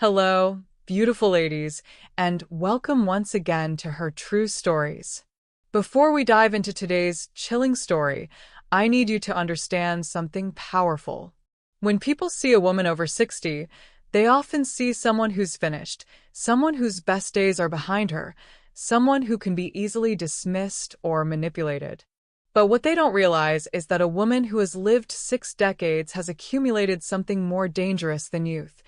Hello, beautiful ladies, and welcome once again to Her True Stories. Before we dive into today's chilling story, I need you to understand something powerful. When people see a woman over 60, they often see someone who's finished, someone whose best days are behind her, someone who can be easily dismissed or manipulated. But what they don't realize is that a woman who has lived 6 decades has accumulated something more dangerous than youth: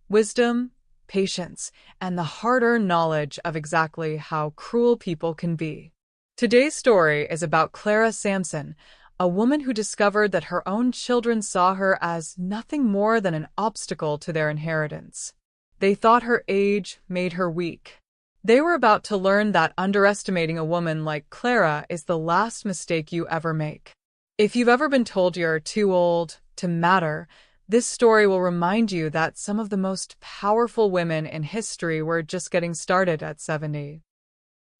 wisdom, patience, and the hard-earned knowledge of exactly how cruel people can be. Today's story is about Clara Sampson, a woman who discovered that her own children saw her as nothing more than an obstacle to their inheritance. They thought her age made her weak. They were about to learn that underestimating a woman like Clara is the last mistake you ever make. If you've ever been told you're too old to matter, this story will remind you that some of the most powerful women in history were just getting started at 70.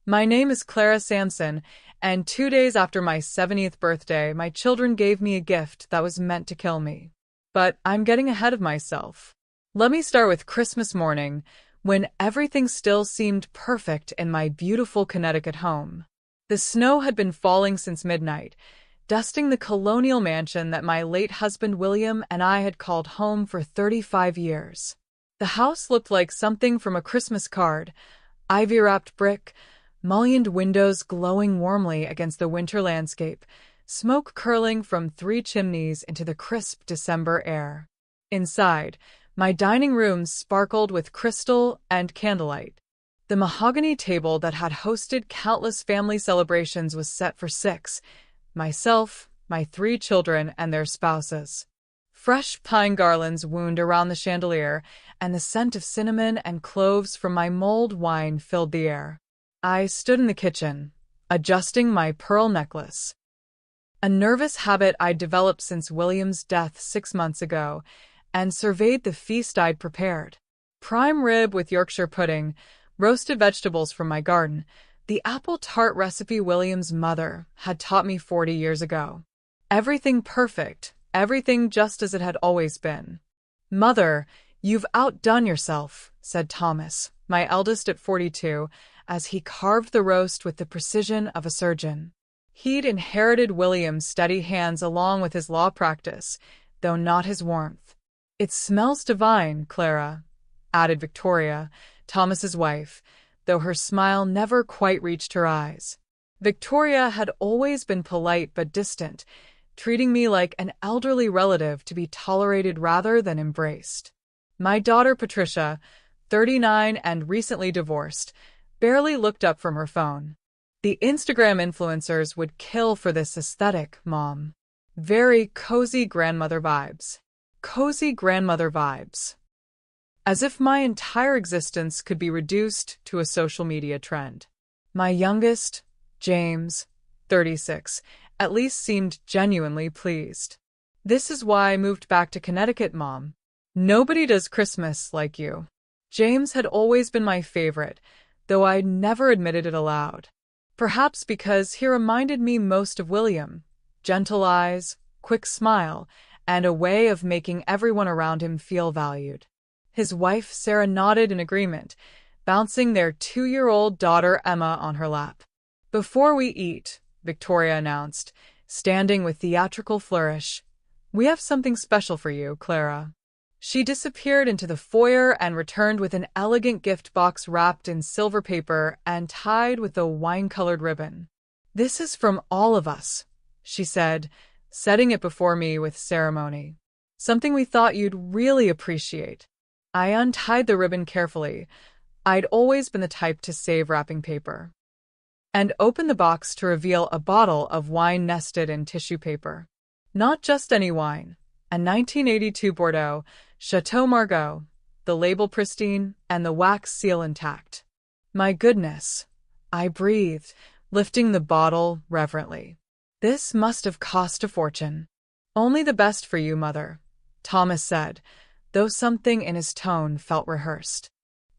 My name is Clara Sampson, and 2 days after my 70th birthday, my children gave me a gift that was meant to kill me. But I'm getting ahead of myself. Let me start with Christmas morning, when everything still seemed perfect in my beautiful Connecticut home. The snow had been falling since midnight, dusting the colonial mansion that my late husband William and I had called home for 35 years. The house looked like something from a Christmas card: ivy-wrapped brick, mullioned windows glowing warmly against the winter landscape, smoke curling from 3 chimneys into the crisp December air. Inside, my dining room sparkled with crystal and candlelight. The mahogany table that had hosted countless family celebrations was set for 6: myself, my 3 children, and their spouses. Fresh pine garlands wound around the chandelier, and the scent of cinnamon and cloves from my mulled wine filled the air. I stood in the kitchen, adjusting my pearl necklace, a nervous habit I'd developed since William's death 6 months ago, and surveyed the feast I'd prepared. Prime rib with Yorkshire pudding, roasted vegetables from my garden, the apple tart recipe William's mother had taught me 40 years ago. Everything perfect, everything just as it had always been. "Mother, you've outdone yourself," said Thomas, my eldest at 42, as he carved the roast with the precision of a surgeon. He'd inherited William's steady hands along with his law practice, though not his warmth. "It smells divine, Clara," added Victoria, Thomas's wife, though her smile never quite reached her eyes. Victoria had always been polite but distant, treating me like an elderly relative to be tolerated rather than embraced. My daughter Patricia, 39 and recently divorced, barely looked up from her phone. "The Instagram influencers would kill for this aesthetic, Mom. Very cozy grandmother vibes." Cozy grandmother vibes. As if my entire existence could be reduced to a social media trend. My youngest, James, 36, at least seemed genuinely pleased. "This is why I moved back to Connecticut, Mom. Nobody does Christmas like you." James had always been my favorite, though I'd never admitted it aloud. Perhaps because he reminded me most of William: gentle eyes, quick smile, and a way of making everyone around him feel valued. His wife Sarah nodded in agreement, bouncing their 2-year-old daughter Emma on her lap. "Before we eat," Victoria announced, standing with theatrical flourish, "we have something special for you, Clara." She disappeared into the foyer and returned with an elegant gift box wrapped in silver paper and tied with a wine-colored ribbon. "This is from all of us," she said, setting it before me with ceremony. "Something we thought you'd really appreciate." I untied the ribbon carefully. I'd always been the type to save wrapping paper. And opened the box to reveal a bottle of wine nested in tissue paper. Not just any wine. A 1982 Bordeaux, Chateau Margaux, the label pristine and the wax seal intact. "My goodness," I breathed, lifting the bottle reverently. "This must have cost a fortune." "Only the best for you, Mother," Thomas said, though something in his tone felt rehearsed.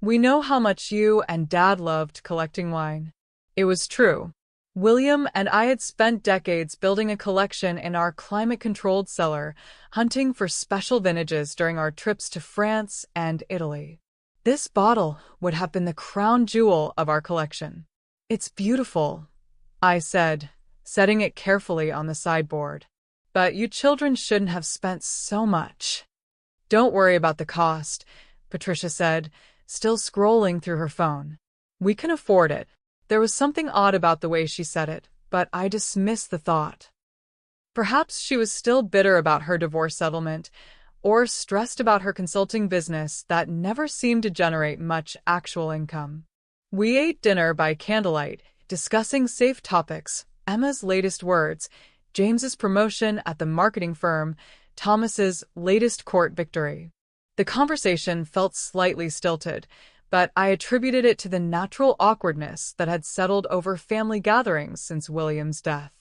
"We know how much you and Dad loved collecting wine." It was true. William and I had spent decades building a collection in our climate-controlled cellar, hunting for special vintages during our trips to France and Italy. This bottle would have been the crown jewel of our collection. It's beautiful, I said, setting it carefully on the sideboard. But you children shouldn't have spent so much. Don't worry about the cost, Patricia said, still scrolling through her phone. We can afford it. There was something odd about the way she said it, but I dismissed the thought. Perhaps she was still bitter about her divorce settlement, or stressed about her consulting business that never seemed to generate much actual income. We ate dinner by candlelight, discussing safe topics, Emma's latest words, James's promotion at the marketing firm, Thomas's latest court victory. The conversation felt slightly stilted, but I attributed it to the natural awkwardness that had settled over family gatherings since William's death.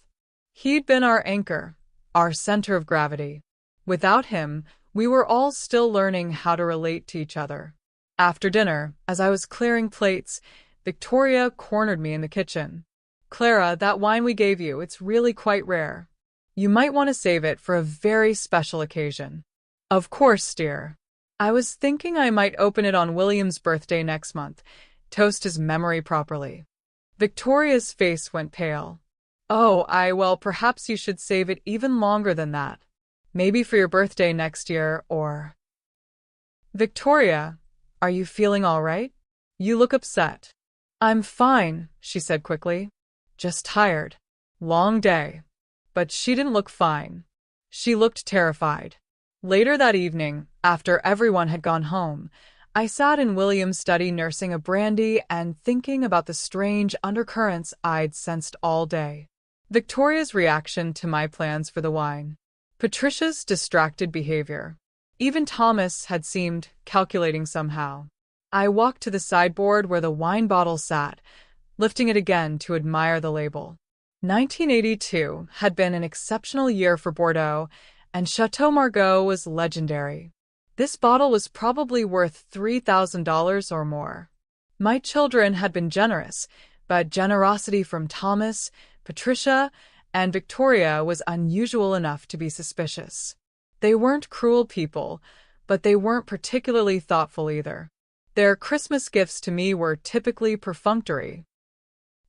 He'd been our anchor, our center of gravity. Without him, we were all still learning how to relate to each other. After dinner, as I was clearing plates, Victoria cornered me in the kitchen. Clara, that wine we gave you, it's really quite rare. You might want to save it for a very special occasion. Of course, dear. I was thinking I might open it on William's birthday next month, toast his memory properly. Victoria's face went pale. Oh, well, perhaps you should save it even longer than that. Maybe for your birthday next year, or… Victoria, are you feeling all right? You look upset. I'm fine, she said quickly. Just tired. Long day. But she didn't look fine. She looked terrified. Later that evening, after everyone had gone home, I sat in William's study nursing a brandy and thinking about the strange undercurrents I'd sensed all day. Victoria's reaction to my plans for the wine. Patricia's distracted behavior. Even Thomas had seemed calculating somehow. I walked to the sideboard where the wine bottle sat, lifting it again to admire the label. 1982 had been an exceptional year for Bordeaux, and Chateau Margaux was legendary. This bottle was probably worth $3,000 or more. My children had been generous, but generosity from Thomas, Patricia, and Victoria was unusual enough to be suspicious. They weren't cruel people, but they weren't particularly thoughtful either. Their Christmas gifts to me were typically perfunctory.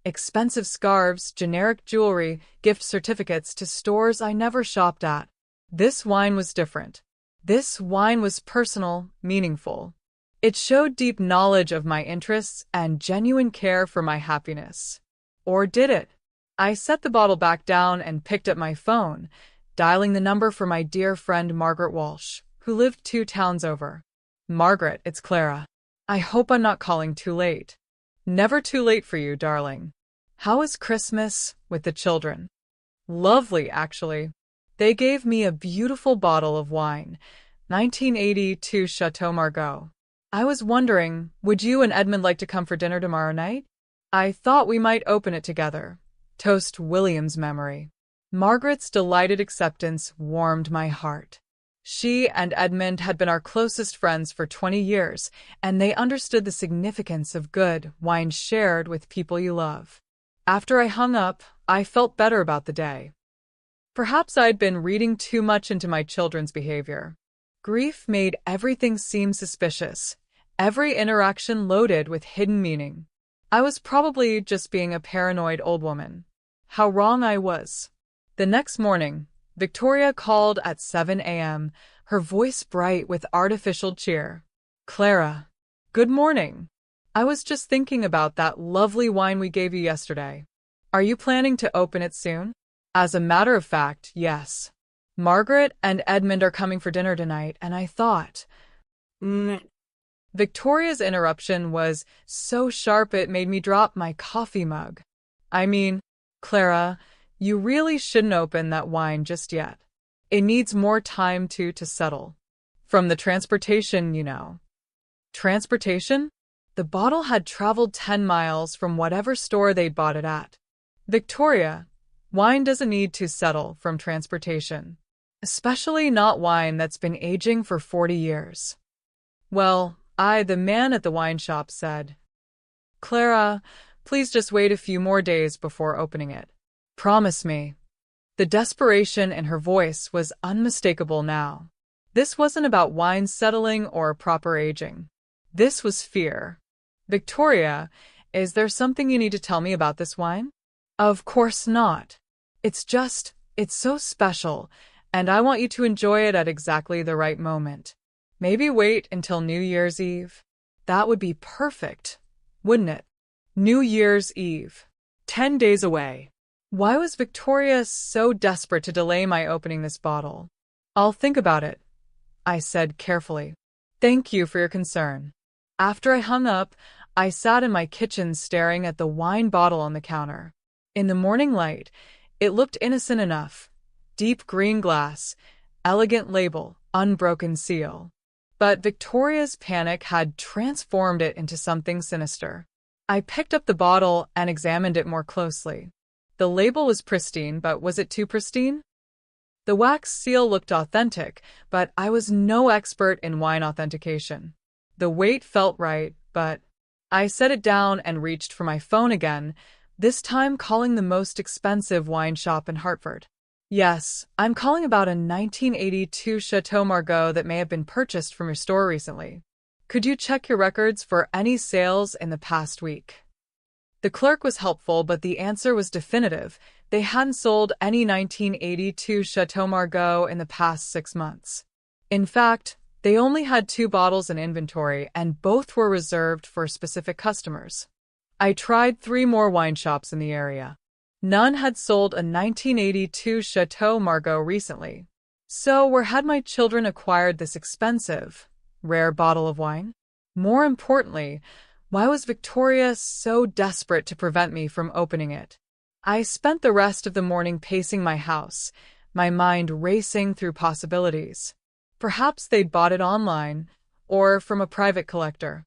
Expensive scarves, generic jewelry, gift certificates to stores I never shopped at. This wine was different. This wine was personal, meaningful. It showed deep knowledge of my interests and genuine care for my happiness. Or did it? I set the bottle back down and picked up my phone, dialing the number for my dear friend Margaret Walsh, who lived 2 towns over. Margaret, it's Clara. I hope I'm not calling too late. Never too late for you, darling. How was Christmas with the children? Lovely, actually. They gave me a beautiful bottle of wine, 1982 Chateau Margaux. I was wondering, would you and Edmund like to come for dinner tomorrow night? I thought we might open it together. Toast William's memory. Margaret's delighted acceptance warmed my heart. She and Edmund had been our closest friends for 20 years, and they understood the significance of good wine shared with people you love. After I hung up, I felt better about the day. Perhaps I'd been reading too much into my children's behavior. Grief made everything seem suspicious, every interaction loaded with hidden meaning. I was probably just being a paranoid old woman. How wrong I was. The next morning, Victoria called at 7 a.m., her voice bright with artificial cheer. Clara, good morning. I was just thinking about that lovely wine we gave you yesterday. Are you planning to open it soon? As a matter of fact, yes. Margaret and Edmund are coming for dinner tonight, and I thought… Victoria's interruption was so sharp it made me drop my coffee mug. I mean, Clara, you really shouldn't open that wine just yet. It needs more time to settle. From the transportation, you know. Transportation? The bottle had traveled 10 miles from whatever store they'd bought it at. Victoria, wine doesn't need to settle from transportation. Especially not wine that's been aging for 40 years. Well, the man at the wine shop, said, Clara, please just wait a few more days before opening it. Promise me. The desperation in her voice was unmistakable now. This wasn't about wine settling or proper aging. This was fear. Victoria, is there something you need to tell me about this wine? Of course not. It's so special, and I want you to enjoy it at exactly the right moment. Maybe wait until New Year's Eve. That would be perfect, wouldn't it? New Year's Eve. 10 days away. Why was Victoria so desperate to delay my opening this bottle? I'll think about it, I said carefully. Thank you for your concern. After I hung up, I sat in my kitchen staring at the wine bottle on the counter. In the morning light, it looked innocent enough. Deep green glass, elegant label, unbroken seal. But Victoria's panic had transformed it into something sinister. I picked up the bottle and examined it more closely. The label was pristine, but was it too pristine? The wax seal looked authentic, but I was no expert in wine authentication. The weight felt right, but I set it down and reached for my phone again, this time calling the most expensive wine shop in Hartford. Yes, I'm calling about a 1982 Chateau Margaux that may have been purchased from your store recently. Could you check your records for any sales in the past week? The clerk was helpful, but the answer was definitive. They hadn't sold any 1982 Chateau Margaux in the past 6 months. In fact, they only had 2 bottles in inventory, and both were reserved for specific customers. I tried 3 more wine shops in the area. None had sold a 1982 Chateau Margaux recently. So where had my children acquired this expensive, rare bottle of wine? More importantly, why was Victoria so desperate to prevent me from opening it? I spent the rest of the morning pacing my house, my mind racing through possibilities. Perhaps they'd bought it online, or from a private collector.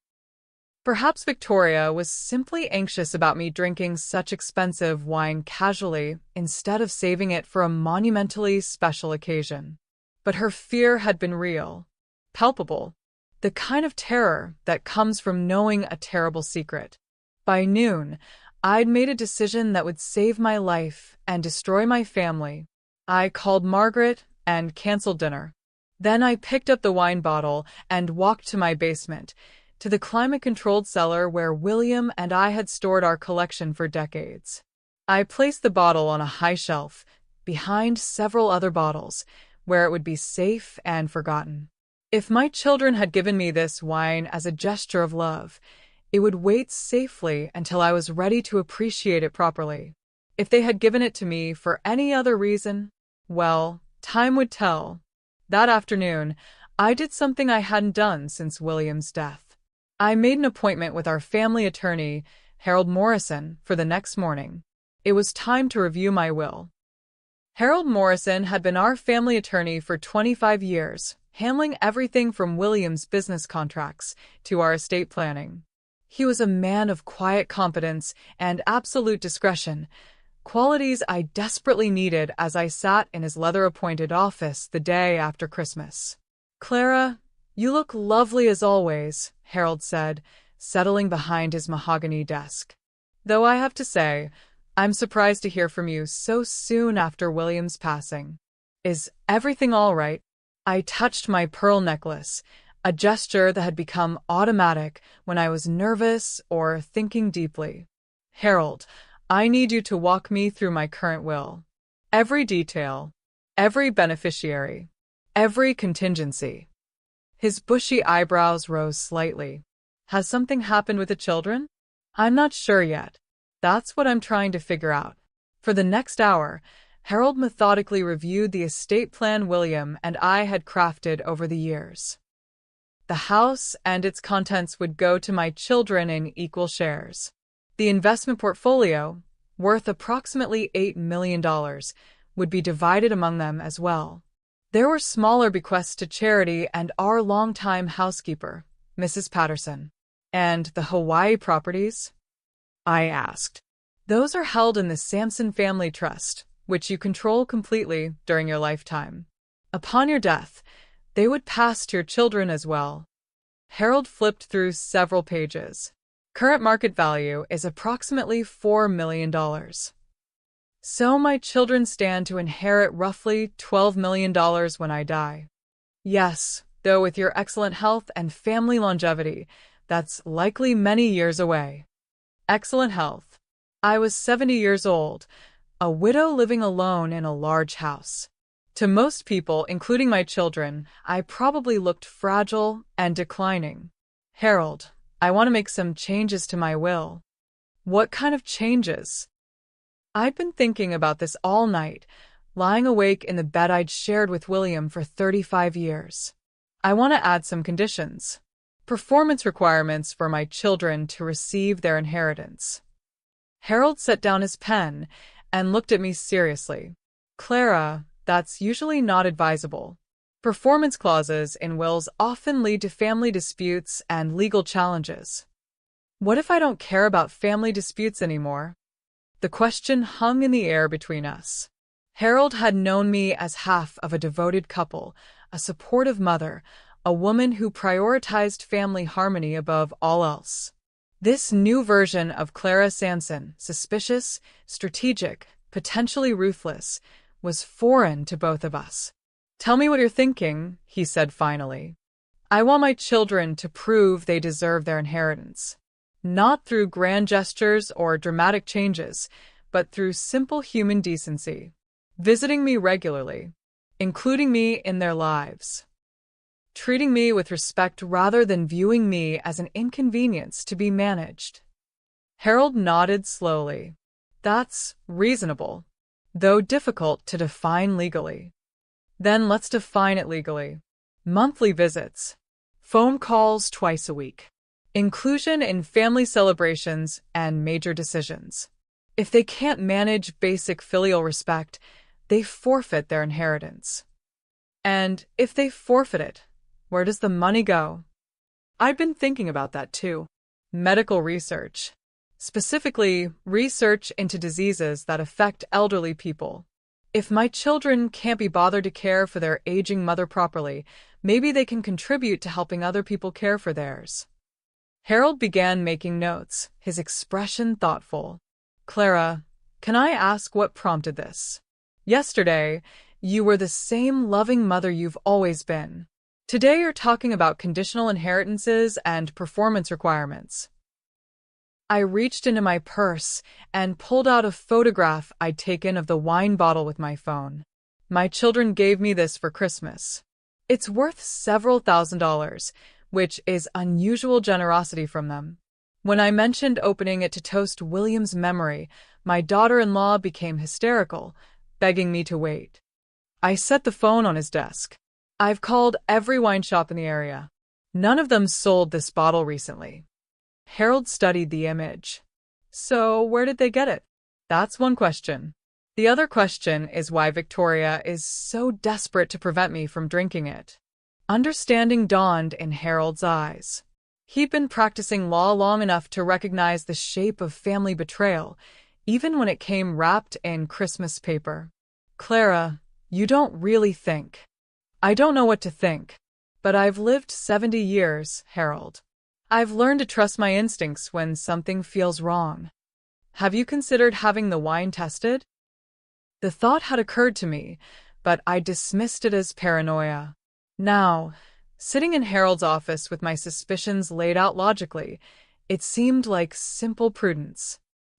Perhaps Victoria was simply anxious about me drinking such expensive wine casually instead of saving it for a monumentally special occasion. But her fear had been real, palpable, the kind of terror that comes from knowing a terrible secret. By noon, I'd made a decision that would save my life and destroy my family. I called Margaret and canceled dinner. Then I picked up the wine bottle and walked to my basement, to the climate-controlled cellar where William and I had stored our collection for decades. I placed the bottle on a high shelf, behind several other bottles, where it would be safe and forgotten. If my children had given me this wine as a gesture of love, it would wait safely until I was ready to appreciate it properly. If they had given it to me for any other reason, well, time would tell. That afternoon, I did something I hadn't done since William's death. I made an appointment with our family attorney, Harold Morrison, for the next morning. It was time to review my will. Harold Morrison had been our family attorney for 25 years, handling everything from William's business contracts to our estate planning. He was a man of quiet competence and absolute discretion, qualities I desperately needed as I sat in his leather-appointed office the day after Christmas. "Clara, you look lovely as always," Harold said, settling behind his mahogany desk. "Though I have to say, I'm surprised to hear from you so soon after William's passing. Is everything all right?" I touched my pearl necklace, a gesture that had become automatic when I was nervous or thinking deeply. "Harold, I need you to walk me through my current will. Every detail, every beneficiary, every contingency." His bushy eyebrows rose slightly. "Has something happened with the children?" "I'm not sure yet. That's what I'm trying to figure out." For the next hour, Harold methodically reviewed the estate plan William and I had crafted over the years. The house and its contents would go to my children in equal shares. The investment portfolio, worth approximately $8 million, would be divided among them as well. There were smaller bequests to charity and our longtime housekeeper, Mrs. Patterson. "And the Hawaii properties?" I asked. "Those are held in the Sampson Family Trust, which you control completely during your lifetime. Upon your death, they would pass to your children as well." Harold flipped through several pages. "Current market value is approximately $4 million. So my children stand to inherit roughly $12 million when I die. Yes, though with your excellent health and family longevity, that's likely many years away. Excellent health. I was 70 years old, a widow living alone in a large house. To most people, including my children, I probably looked fragile and declining. Harold, I want to make some changes to my will. What kind of changes? I'd been thinking about this all night, lying awake in the bed I'd shared with William for 35 years. I want to add some conditions. Performance requirements for my children to receive their inheritance. Harold set down his pen and looked at me seriously. Clara, that's usually not advisable. Performance clauses in wills often lead to family disputes and legal challenges. What if I don't care about family disputes anymore? The question hung in the air between us. Harold had known me as half of a devoted couple, a supportive mother, a woman who prioritized family harmony above all else. This new version of Clara Sanson, suspicious, strategic, potentially ruthless, was foreign to both of us. Tell me what you're thinking, he said finally. I want my children to prove they deserve their inheritance. Not through grand gestures or dramatic changes, but through simple human decency. Visiting me regularly, including me in their lives. Treating me with respect rather than viewing me as an inconvenience to be managed. Harold nodded slowly. That's reasonable, though difficult to define legally. Then let's define it legally. Monthly visits. Phone calls twice a week. Inclusion in family celebrations and major decisions. If they can't manage basic filial respect, they forfeit their inheritance. And if they forfeit it, where does the money go? I've been thinking about that too. Medical research. Specifically, research into diseases that affect elderly people. If my children can't be bothered to care for their aging mother properly, maybe they can contribute to helping other people care for theirs. Harold began making notes, his expression thoughtful. Clara, can I ask what prompted this? Yesterday, you were the same loving mother you've always been. Today you're talking about conditional inheritances and performance requirements. I reached into my purse and pulled out a photograph I'd taken of the wine bottle with my phone. My children gave me this for Christmas. It's worth several $1,000s, which is unusual generosity from them. When I mentioned opening it to toast William's memory, my daughter-in-law became hysterical, begging me to wait. I set the phone on his desk. I've called every wine shop in the area. None of them sold this bottle recently. Harold studied the image. So, where did they get it? That's one question. The other question is why Victoria is so desperate to prevent me from drinking it. Understanding dawned in Harold's eyes. He'd been practicing law long enough to recognize the shape of family betrayal, even when it came wrapped in Christmas paper. Clara, you don't really think. I don't know what to think, but I've lived 70 years, Harold. I've learned to trust my instincts when something feels wrong. Have you considered having the wine tested? The thought had occurred to me, but I dismissed it as paranoia. Now, sitting in Harold's office with my suspicions laid out logically, it seemed like simple prudence.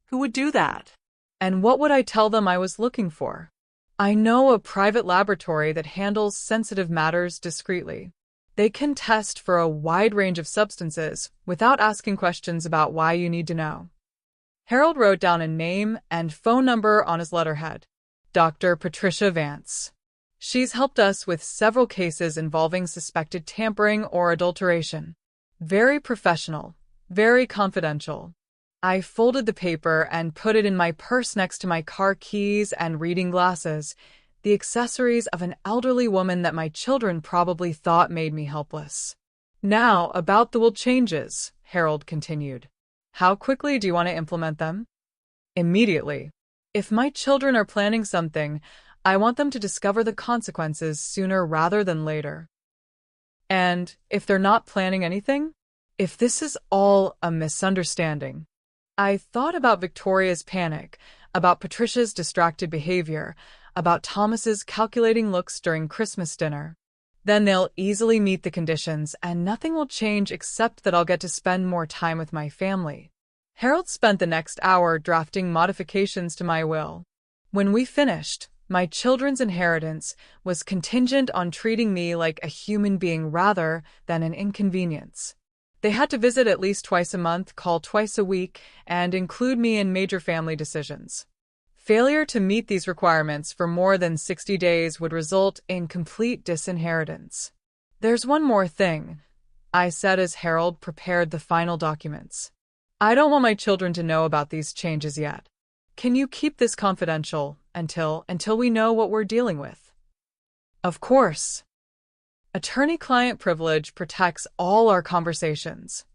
Who would do that? And what would I tell them I was looking for? I know a private laboratory that handles sensitive matters discreetly. They can test for a wide range of substances without asking questions about why you need to know. Harold wrote down a name and phone number on his letterhead. Dr. Patricia Vance. She's helped us with several cases involving suspected tampering or adulteration. Very professional, very confidential. I folded the paper and put it in my purse next to my car keys and reading glasses, the accessories of an elderly woman that my children probably thought made me helpless. Now, about the will changes, Harold continued. How quickly do you want to implement them? Immediately. If my children are planning something, I want them to discover the consequences sooner rather than later. And if they're not planning anything? If this is all a misunderstanding? I thought about Victoria's panic, about Patricia's distracted behavior, about Thomas's calculating looks during Christmas dinner. Then they'll easily meet the conditions, and nothing will change except that I'll get to spend more time with my family. Harold spent the next hour drafting modifications to my will. When we finished, my children's inheritance was contingent on treating me like a human being rather than an inconvenience. They had to visit at least twice a month, call twice a week, and include me in major family decisions. Failure to meet these requirements for more than 60 days would result in complete disinheritance. There's one more thing, I said as Harold prepared the final documents. I don't want my children to know about these changes yet. Can you keep this confidential until we know what we're dealing with? Of course. Attorney-client privilege protects all our conversations.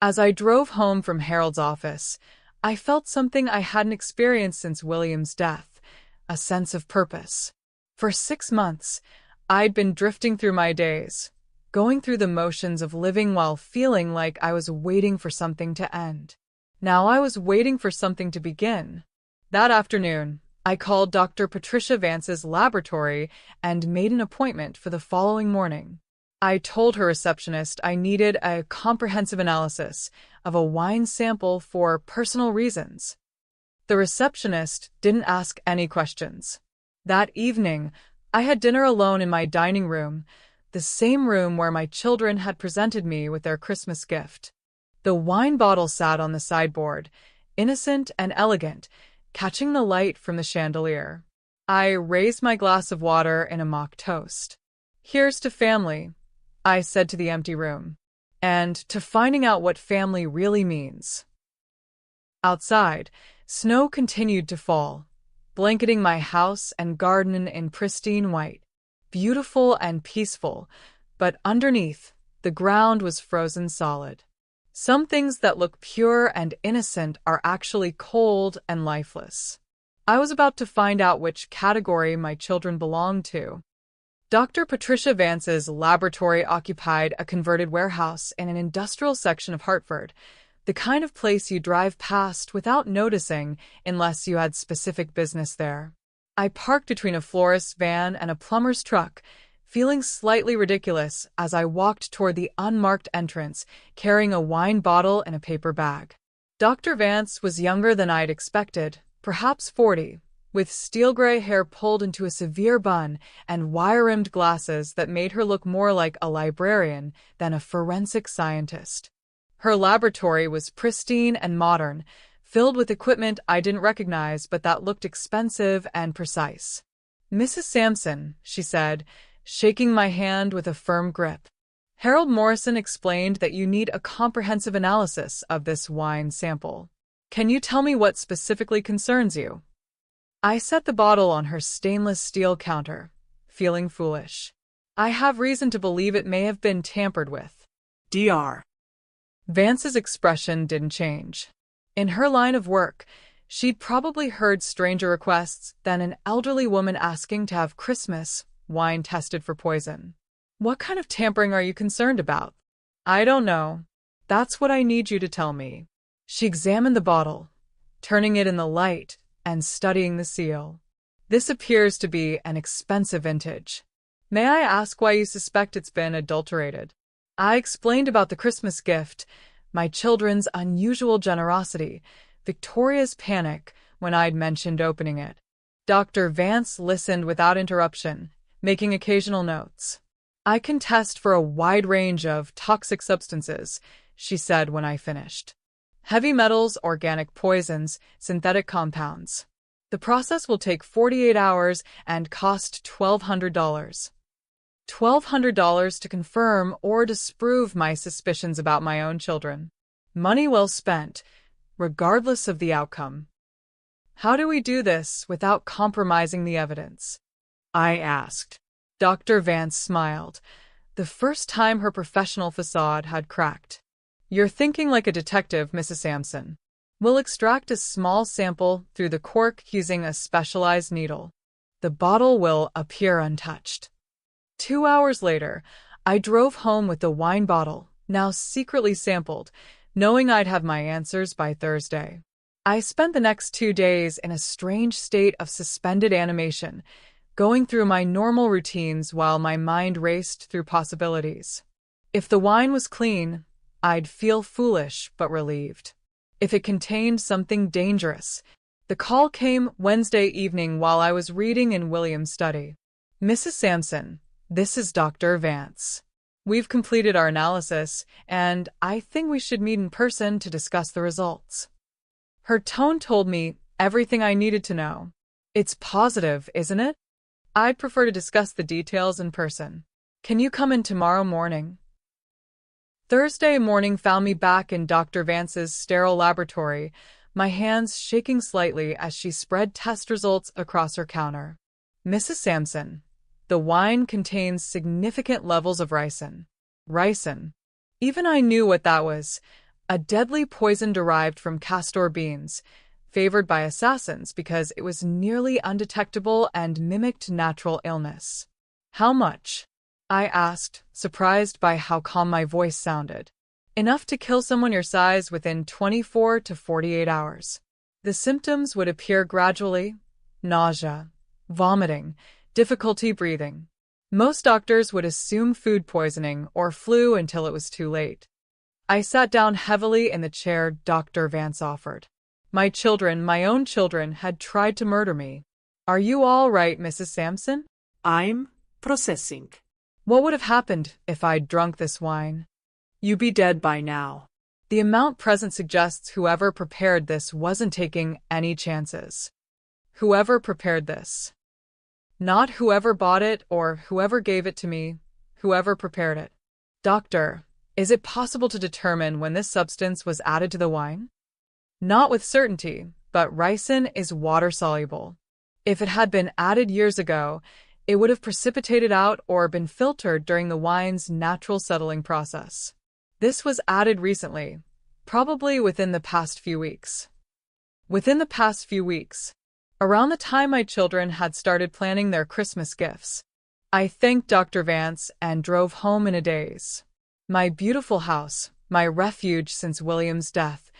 As I drove home from Harold's office, I felt something I hadn't experienced since William's death, a sense of purpose. For 6 months, I'd been drifting through my days, going through the motions of living while feeling like I was waiting for something to end. Now I was waiting for something to begin. That afternoon, I called Dr. Patricia Vance's laboratory and made an appointment for the following morning. I told her receptionist I needed a comprehensive analysis of a wine sample for personal reasons. The receptionist didn't ask any questions. That evening, I had dinner alone in my dining room, the same room where my children had presented me with their Christmas gift. The wine bottle sat on the sideboard, innocent and elegant, catching the light from the chandelier. I raised my glass of water in a mock toast. Here's to family, I said to the empty room, and to finding out what family really means. Outside, snow continued to fall, blanketing my house and garden in pristine white, beautiful and peaceful, but underneath, the ground was frozen solid. Some things that look pure and innocent are actually cold and lifeless. I was about to find out which category my children belonged to. Dr. Patricia Vance's laboratory occupied a converted warehouse in an industrial section of Hartford, the kind of place you drive past without noticing unless you had specific business there. I parked between a florist's van and a plumber's truck, feeling slightly ridiculous as I walked toward the unmarked entrance, carrying a wine bottle and a paper bag. Dr. Vance was younger than I'd expected, perhaps 40, with steel-gray hair pulled into a severe bun and wire-rimmed glasses that made her look more like a librarian than a forensic scientist. Her laboratory was pristine and modern, filled with equipment I didn't recognize but that looked expensive and precise. "Mrs. Sampson," she said, shaking my hand with a firm grip. "Harold Morrison explained that you need a comprehensive analysis of this wine sample. Can you tell me what specifically concerns you?" I set the bottle on her stainless steel counter, feeling foolish. "I have reason to believe it may have been tampered with." Dr. Vance's expression didn't change. In her line of work, she'd probably heard stranger requests than an elderly woman asking to have Christmas wine tested for poison. "What kind of tampering are you concerned about?" "I don't know. That's what I need you to tell me." She examined the bottle, turning it in the light and studying the seal. "This appears to be an expensive vintage. May I ask why you suspect it's been adulterated?" I explained about the Christmas gift, my children's unusual generosity, Victoria's panic when I'd mentioned opening it. Dr. Vance listened without interruption, making occasional notes. "I can test for a wide range of toxic substances," she said when I finished. "Heavy metals, organic poisons, synthetic compounds. The process will take 48 hours and cost $1,200. $1,200 to confirm or disprove my suspicions about my own children. Money well spent, regardless of the outcome." "How do we do this without compromising the evidence?" I asked. Dr. Vance smiled, the first time her professional facade had cracked. "You're thinking like a detective, Mrs. Sampson. We'll extract a small sample through the cork using a specialized needle. The bottle will appear untouched." 2 hours later, I drove home with the wine bottle, now secretly sampled, knowing I'd have my answers by Thursday. I spent the next 2 days in a strange state of suspended animation, going through my normal routines while my mind raced through possibilities. If the wine was clean, I'd feel foolish but relieved. If it contained something dangerous, the call came Wednesday evening while I was reading in William's study. "Mrs. Sampson, this is Dr. Vance. We've completed our analysis, and I think we should meet in person to discuss the results." Her tone told me everything I needed to know. "It's positive, isn't it? I'd prefer to discuss the details in person. Can you come in tomorrow morning?" Thursday morning found me back in Dr. Vance's sterile laboratory, my hands shaking slightly as she spread test results across her counter. "Mrs. Sampson, the wine contains significant levels of ricin." Ricin. Even I knew what that was, a deadly poison derived from castor beans, favored by assassins because it was nearly undetectable and mimicked natural illness. "How much?" I asked, surprised by how calm my voice sounded. "Enough to kill someone your size within 24 to 48 hours. The symptoms would appear gradually: nausea, vomiting, difficulty breathing. Most doctors would assume food poisoning or flu until it was too late." I sat down heavily in the chair Dr. Vance offered. My own children, had tried to murder me. "Are you all right, Mrs. Sampson?" "I'm processing." "What would have happened if I'd drunk this wine?" "You'd be dead by now." The amount present suggests whoever prepared this wasn't taking any chances. Whoever prepared this. Not whoever bought it or whoever gave it to me, whoever prepared it. "Doctor, is it possible to determine when this substance was added to the wine?" "Not with certainty, but ricin is water-soluble. If it had been added years ago, it would have precipitated out or been filtered during the wine's natural settling process. This was added recently, probably within the past few weeks." Within the past few weeks. Around the time my children had started planning their Christmas gifts. I thanked Dr. Vance and drove home in a daze. My beautiful house, my refuge since William's death,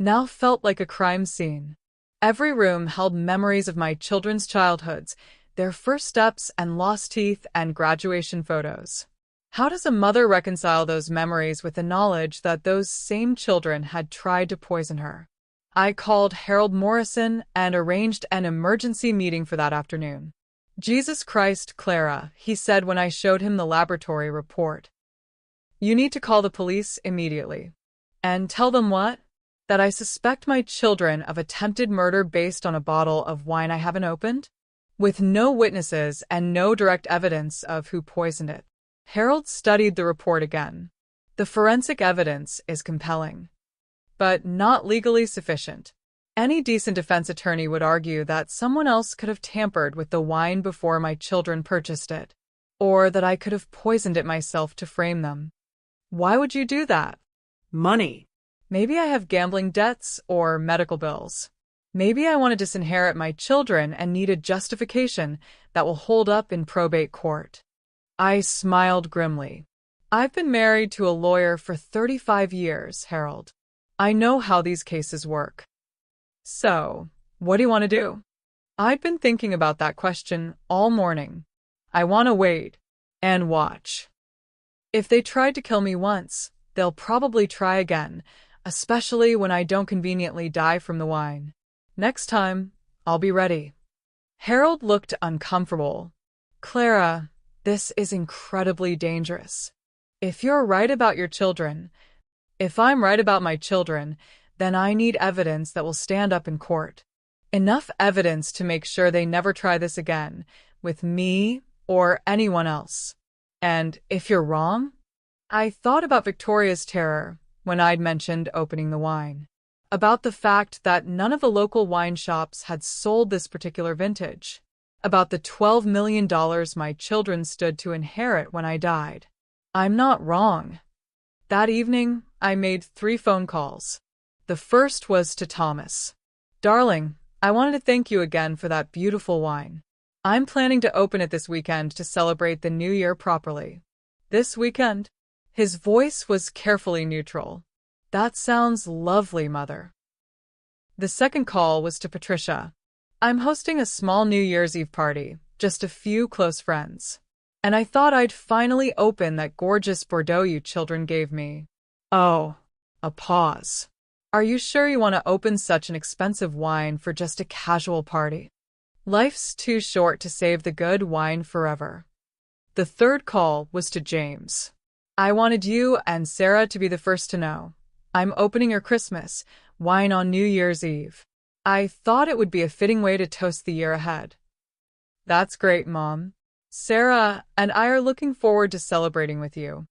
now felt like a crime scene. Every room held memories of my children's childhoods, their first steps and lost teeth and graduation photos. How does a mother reconcile those memories with the knowledge that those same children had tried to poison her? I called Harold Morrison and arranged an emergency meeting for that afternoon. "Jesus Christ, Clara," he said when I showed him the laboratory report. "You need to call the police immediately." "And tell them what?" "That I suspect my children of attempted murder based on a bottle of wine I haven't opened, with no witnesses and no direct evidence of who poisoned it." Harold studied the report again. "The forensic evidence is compelling, but not legally sufficient. Any decent defense attorney would argue that someone else could have tampered with the wine before my children purchased it, or that I could have poisoned it myself to frame them." "Why would you do that?" "Money." "Maybe I have gambling debts or medical bills. Maybe I want to disinherit my children and need a justification that will hold up in probate court." I smiled grimly. "I've been married to a lawyer for 35 years, Harold. I know how these cases work." "So, what do you want to do?" "I've been thinking about that question all morning. I want to wait and watch. If they tried to kill me once, they'll probably try again, especially when I don't conveniently die from the wine. Next time, I'll be ready." Harold looked uncomfortable. "Clara, this is incredibly dangerous. If you're right about your children, if I'm right about my children, then I need evidence that will stand up in court. Enough evidence to make sure they never try this again, with me or anyone else. And if you're wrong?" I thought about Victoria's terror when I'd mentioned opening the wine, about the fact that none of the local wine shops had sold this particular vintage, about the $12 million my children stood to inherit when I died. I'm not wrong. That evening, I made 3 phone calls. The first was to Thomas. "Darling, I wanted to thank you again for that beautiful wine. I'm planning to open it this weekend to celebrate the new year properly." "This weekend?" His voice was carefully neutral. "That sounds lovely, Mother." The second call was to Patricia. "I'm hosting a small New Year's Eve party, just a few close friends. And I thought I'd finally open that gorgeous Bordeaux you children gave me. Oh, a pause. Are you sure you want to open such an expensive wine for just a casual party? Life's too short to save the good wine forever. The third call was to James. I wanted you and Sarah to be the first to know. I'm opening your Christmas wine on New Year's Eve. I thought it would be a fitting way to toast the year ahead. That's great, Mom. Sarah and I are looking forward to celebrating with you.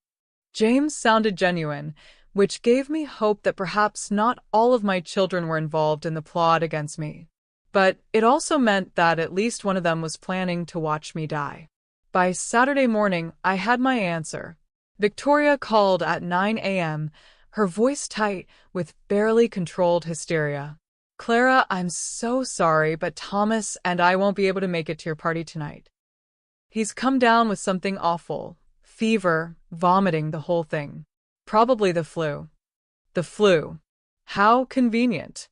James sounded genuine, which gave me hope that perhaps not all of my children were involved in the plot against me. But it also meant that at least one of them was planning to watch me die. By Saturday morning, I had my answer. Victoria called at 9 a.m., her voice tight with barely controlled hysteria. Clara, I'm so sorry, but Thomas and I won't be able to make it to your party tonight. He's come down with something awful. Fever, vomiting, the whole thing. Probably the flu. The flu. How convenient.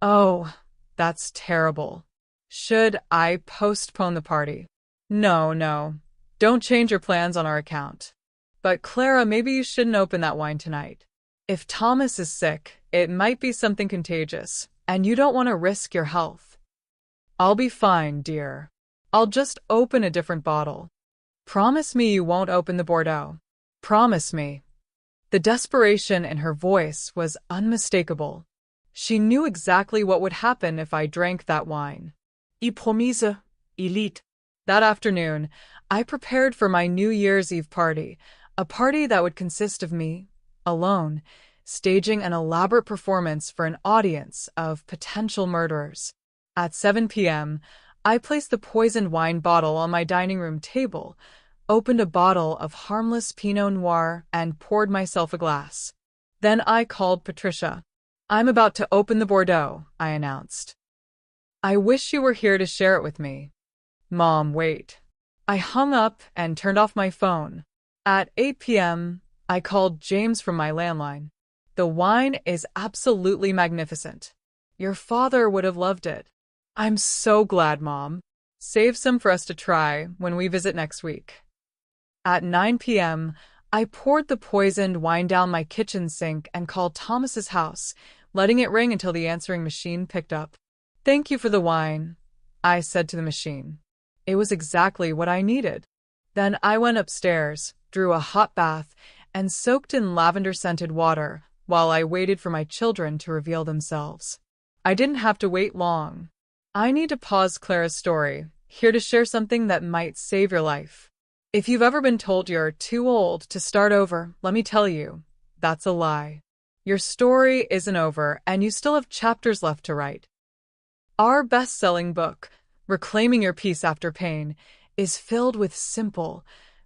Oh, that's terrible. Should I postpone the party? No. Don't change your plans on our account. But Clara, maybe you shouldn't open that wine tonight. If Thomas is sick, it might be something contagious, and you don't want to risk your health. I'll be fine, dear. I'll just open a different bottle. Promise me you won't open the Bordeaux. Promise me. The desperation in her voice was unmistakable. She knew exactly what would happen if I drank that wine. I promise, Elite. That afternoon, I prepared for my New Year's Eve party, a party that would consist of me, alone, staging an elaborate performance for an audience of potential murderers. At 7 p.m., I placed the poisoned wine bottle on my dining room table, opened a bottle of harmless Pinot Noir, and poured myself a glass. Then I called Patricia. I'm about to open the Bordeaux, I announced. I wish you were here to share it with me. Mom, wait. I hung up and turned off my phone. At 8 p.m., I called James from my landline. The wine is absolutely magnificent. Your father would have loved it. I'm so glad, Mom. Save some for us to try when we visit next week. At 9 p.m., I poured the poisoned wine down my kitchen sink and called Thomas's house, letting it ring until the answering machine picked up. Thank you for the wine, I said to the machine. It was exactly what I needed. Then I went upstairs, drew a hot bath, and soaked in lavender-scented water while I waited for my children to reveal themselves. I didn't have to wait long. I need to pause Clara's story, here to share something that might save your life. If you've ever been told you're too old to start over, let me tell you, that's a lie. Your story isn't over, and you still have chapters left to write. Our best-selling book, Reclaiming Your Peace After Pain, is filled with simple,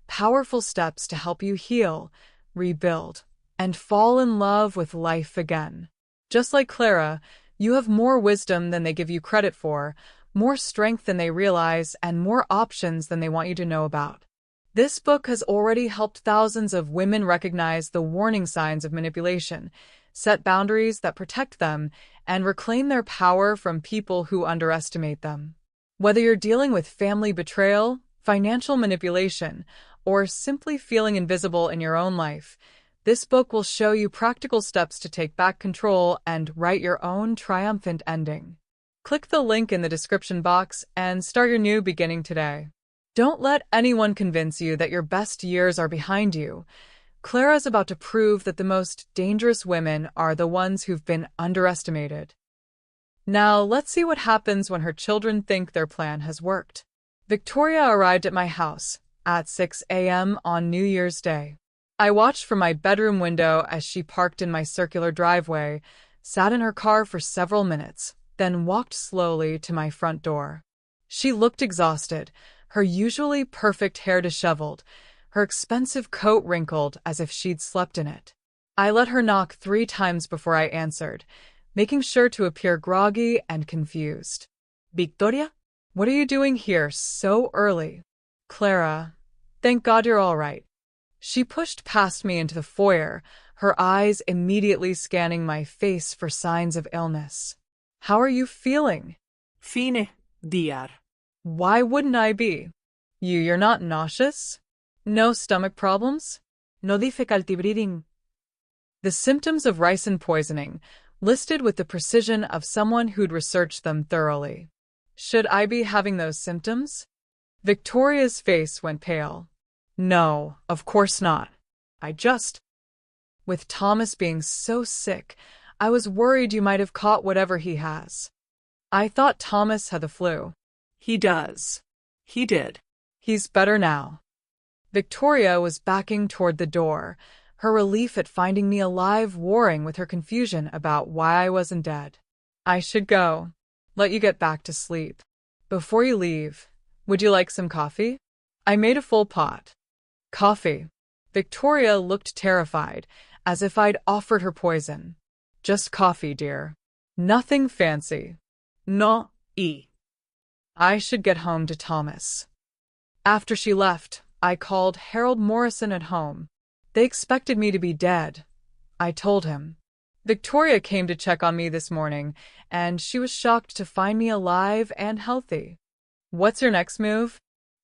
powerful steps to help you heal, rebuild, and fall in love with life again. Just like Clara, you have more wisdom than they give you credit for, more strength than they realize, and more options than they want you to know about. This book has already helped thousands of women recognize the warning signs of manipulation, set boundaries that protect them, and reclaim their power from people who underestimate them. Whether you're dealing with family betrayal, financial manipulation, or simply feeling invisible in your own life, this book will show you practical steps to take back control and write your own triumphant ending. Click the link in the description box and start your new beginning today. Don't let anyone convince you that your best years are behind you. Clara's about to prove that the most dangerous women are the ones who've been underestimated. Now, let's see what happens when her children think their plan has worked. Victoria arrived at my house at 6 a.m. on New Year's Day. I watched from my bedroom window as she parked in my circular driveway, sat in her car for several minutes, then walked slowly to my front door. She looked exhausted, her usually perfect hair disheveled, her expensive coat wrinkled as if she'd slept in it. I let her knock 3 times before I answered, making sure to appear groggy and confused. Victoria? What are you doing here so early? Clara, thank God you're all right. She pushed past me into the foyer, her eyes immediately scanning my face for signs of illness. How are you feeling? Fine, dear. Why wouldn't I be? You're not nauseous? No stomach problems? No difficulty breathing. The symptoms of ricin poisoning, listed with the precision of someone who'd researched them thoroughly. Should I be having those symptoms? Victoria's face went pale. No, of course not. With Thomas being so sick, I was worried you might have caught whatever he has. I thought Thomas had the flu. He does. He did. He's better now. Victoria was backing toward the door, her relief at finding me alive warring with her confusion about why I wasn't dead. I should go. Let you get back to sleep. Before you leave, would you like some coffee? I made a full pot. Coffee. Victoria looked terrified, as if I'd offered her poison. Just coffee, dear. Nothing fancy. No, I should get home to Thomas. After she left, I called Harold Morrison at home. They expected me to be dead. I told him. Victoria came to check on me this morning, and she was shocked to find me alive and healthy. What's your next move?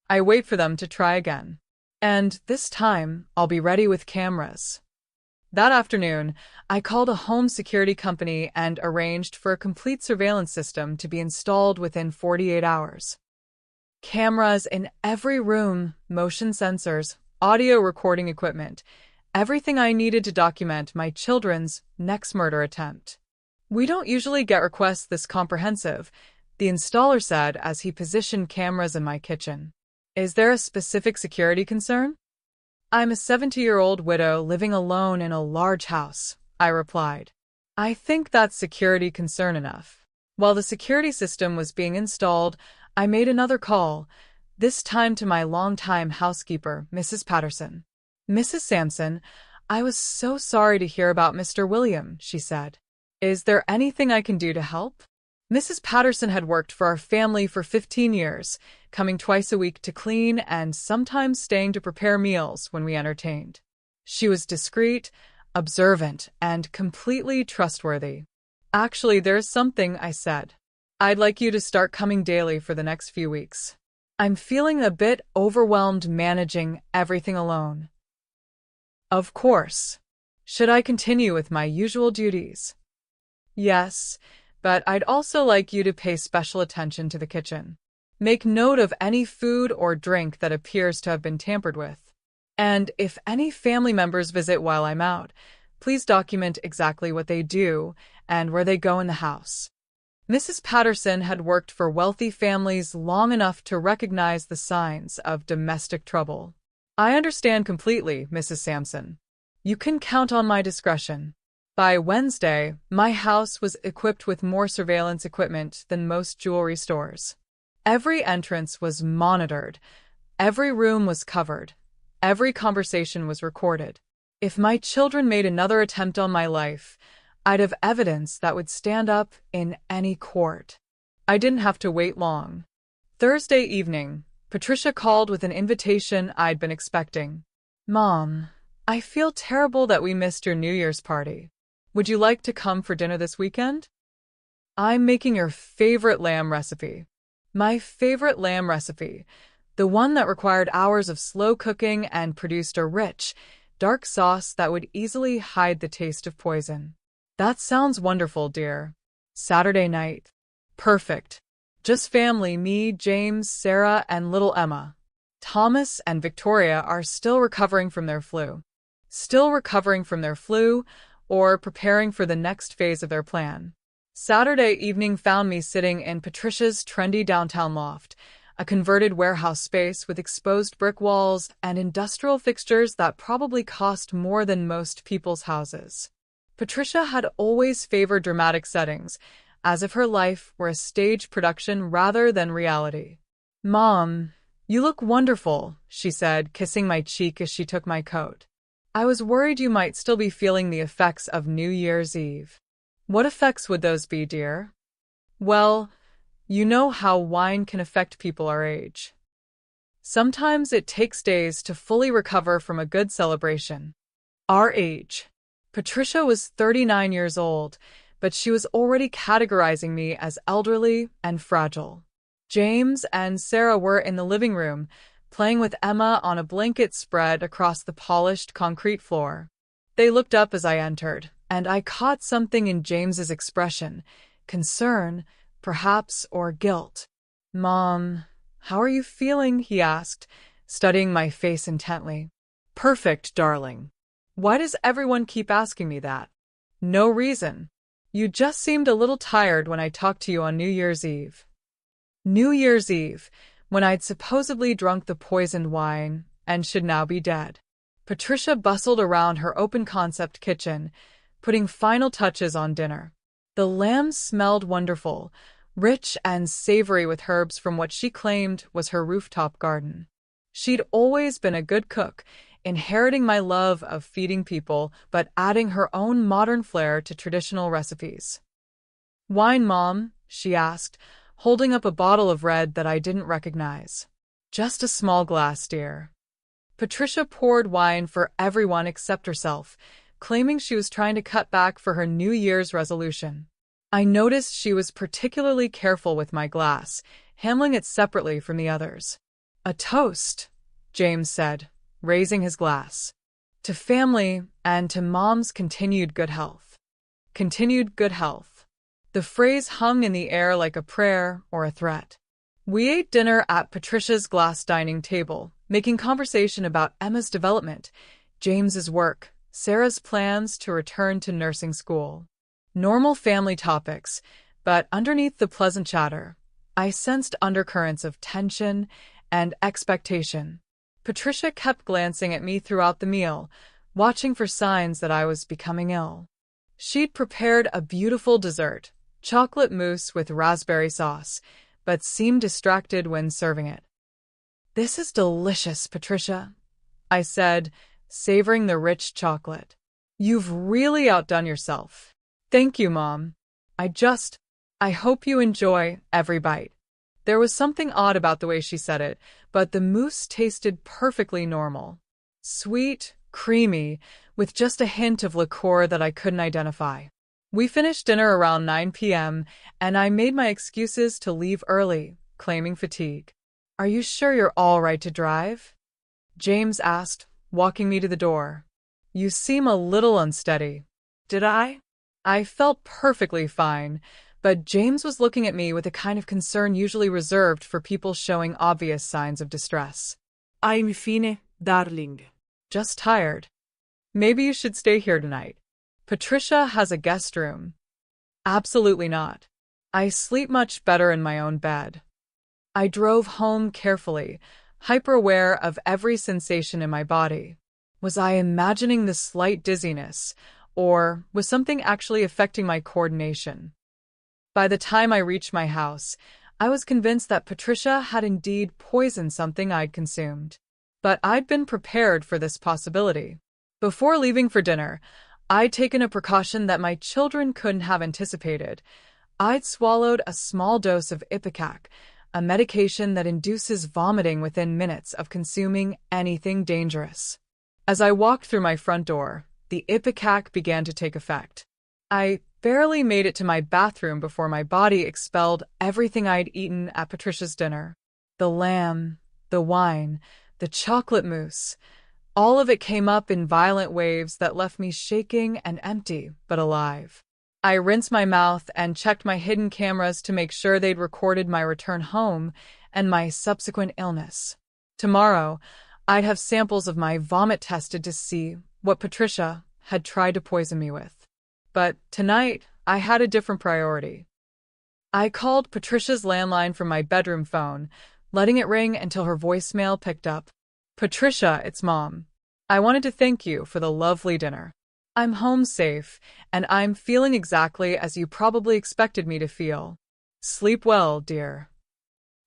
I wait for them to try again. And this time, I'll be ready with cameras. That afternoon, I called a home security company and arranged for a complete surveillance system to be installed within 48 hours. Cameras in every room, motion sensors, audio recording equipment, everything I needed to document my children's next murder attempt. We don't usually get requests this comprehensive, the installer said as he positioned cameras in my kitchen. Is there a specific security concern? I'm a 70-year-old widow living alone in a large house, I replied. I think that's security concern enough. While the security system was being installed, I made another call, this time to my longtime housekeeper, Mrs. Patterson. Mrs. Sampson, I was so sorry to hear about Mr. William, she said. Is there anything I can do to help? Mrs. Patterson had worked for our family for 15 years, coming twice a week to clean and sometimes staying to prepare meals when we entertained. She was discreet, observant, and completely trustworthy. Actually, there's something, I said. I'd like you to start coming daily for the next few weeks. I'm feeling a bit overwhelmed managing everything alone. Of course. Should I continue with my usual duties? Yes, but I'd also like you to pay special attention to the kitchen. Make note of any food or drink that appears to have been tampered with. And if any family members visit while I'm out, please document exactly what they do and where they go in the house. Mrs. Patterson had worked for wealthy families long enough to recognize the signs of domestic trouble. I understand completely, Mrs. Sampson. You can count on my discretion. By Wednesday, my house was equipped with more surveillance equipment than most jewelry stores. Every entrance was monitored. Every room was covered. Every conversation was recorded. If my children made another attempt on my life, I'd have evidence that would stand up in any court. I didn't have to wait long. Thursday evening, Patricia called with an invitation I'd been expecting. Mom, I feel terrible that we missed your New Year's party. Would you like to come for dinner this weekend? I'm making your favorite lamb recipe. My favorite lamb recipe, the one that required hours of slow cooking and produced a rich, dark sauce that would easily hide the taste of poison. That sounds wonderful, dear. Saturday night. Perfect. Just family, me, James, Sarah, and little Emma. Thomas and Victoria are still recovering from their flu. Or preparing for the next phase of their plan. Saturday evening found me sitting in Patricia's trendy downtown loft, a converted warehouse space with exposed brick walls and industrial fixtures that probably cost more than most people's houses. Patricia had always favored dramatic settings, as if her life were a stage production rather than reality. Mom, you look wonderful, she said, kissing my cheek as she took my coat. I was worried you might still be feeling the effects of New Year's Eve. What effects would those be, dear? Well, you know how wine can affect people our age. Sometimes it takes days to fully recover from a good celebration. Our age. Patricia was 39 years old, but she was already categorizing me as elderly and fragile. James and Sarah were in the living room, playing with Emma on a blanket spread across the polished concrete floor. They looked up as I entered, and I caught something in James's expression, concern, perhaps, or guilt. "Mom, how are you feeling?" he asked, studying my face intently. Perfect, darling. "Why does everyone keep asking me that?" "No reason. You just seemed a little tired when I talked to you on New Year's Eve." New Year's Eve, when I'd supposedly drunk the poisoned wine and should now be dead. Patricia bustled around her open-concept kitchen, putting final touches on dinner. The lamb smelled wonderful, rich and savory with herbs from what she claimed was her rooftop garden. She'd always been a good cook, inheriting my love of feeding people, but adding her own modern flair to traditional recipes. "Wine, Mom?" she asked, holding up a bottle of red that I didn't recognize. "Just a small glass, dear." Patricia poured wine for everyone except herself, claiming she was trying to cut back for her New Year's resolution. I noticed she was particularly careful with my glass, handling it separately from the others. "A toast," James said, raising his glass. "To family and to Mom's continued good health." Continued good health. The phrase hung in the air like a prayer or a threat. We ate dinner at Patricia's glass dining table, making conversation about Emma's development, James's work, Sarah's plans to return to nursing school. Normal family topics, but underneath the pleasant chatter, I sensed undercurrents of tension and expectation. Patricia kept glancing at me throughout the meal, watching for signs that I was becoming ill. She'd prepared a beautiful dessert, chocolate mousse with raspberry sauce, but seemed distracted when serving it. "This is delicious, Patricia," I said, savoring the rich chocolate. "You've really outdone yourself." "Thank you, Mom. I hope you enjoy every bite." There was something odd about the way she said it, but the mousse tasted perfectly normal. Sweet, creamy, with just a hint of liqueur that I couldn't identify. We finished dinner around 9 p.m., and I made my excuses to leave early, claiming fatigue. "Are you sure you're all right to drive?" James asked, walking me to the door. "You seem a little unsteady." Did I? I felt perfectly fine, but James was looking at me with a kind of concern usually reserved for people showing obvious signs of distress. I'm fine, darling. "Just tired. Maybe you should stay here tonight. Patricia has a guest room." "Absolutely not. I sleep much better in my own bed." I drove home carefully, hyper-aware of every sensation in my body. Was I imagining the slight dizziness, or was something actually affecting my coordination? By the time I reached my house, I was convinced that Patricia had indeed poisoned something I'd consumed. But I'd been prepared for this possibility. Before leaving for dinner, I'd taken a precaution that my children couldn't have anticipated. I'd swallowed a small dose of Ipecac, a medication that induces vomiting within minutes of consuming anything dangerous. As I walked through my front door, the Ipecac began to take effect. I barely made it to my bathroom before my body expelled everything I'd eaten at Patricia's dinner. The lamb, the wine, the chocolate mousse, all of it came up in violent waves that left me shaking and empty, but alive. I rinsed my mouth and checked my hidden cameras to make sure they'd recorded my return home and my subsequent illness. Tomorrow, I'd have samples of my vomit tested to see what Patricia had tried to poison me with. But tonight, I had a different priority. I called Patricia's landline from my bedroom phone, letting it ring until her voicemail picked up. "Patricia, it's Mom. I wanted to thank you for the lovely dinner. I'm home safe, and I'm feeling exactly as you probably expected me to feel. Sleep well, dear."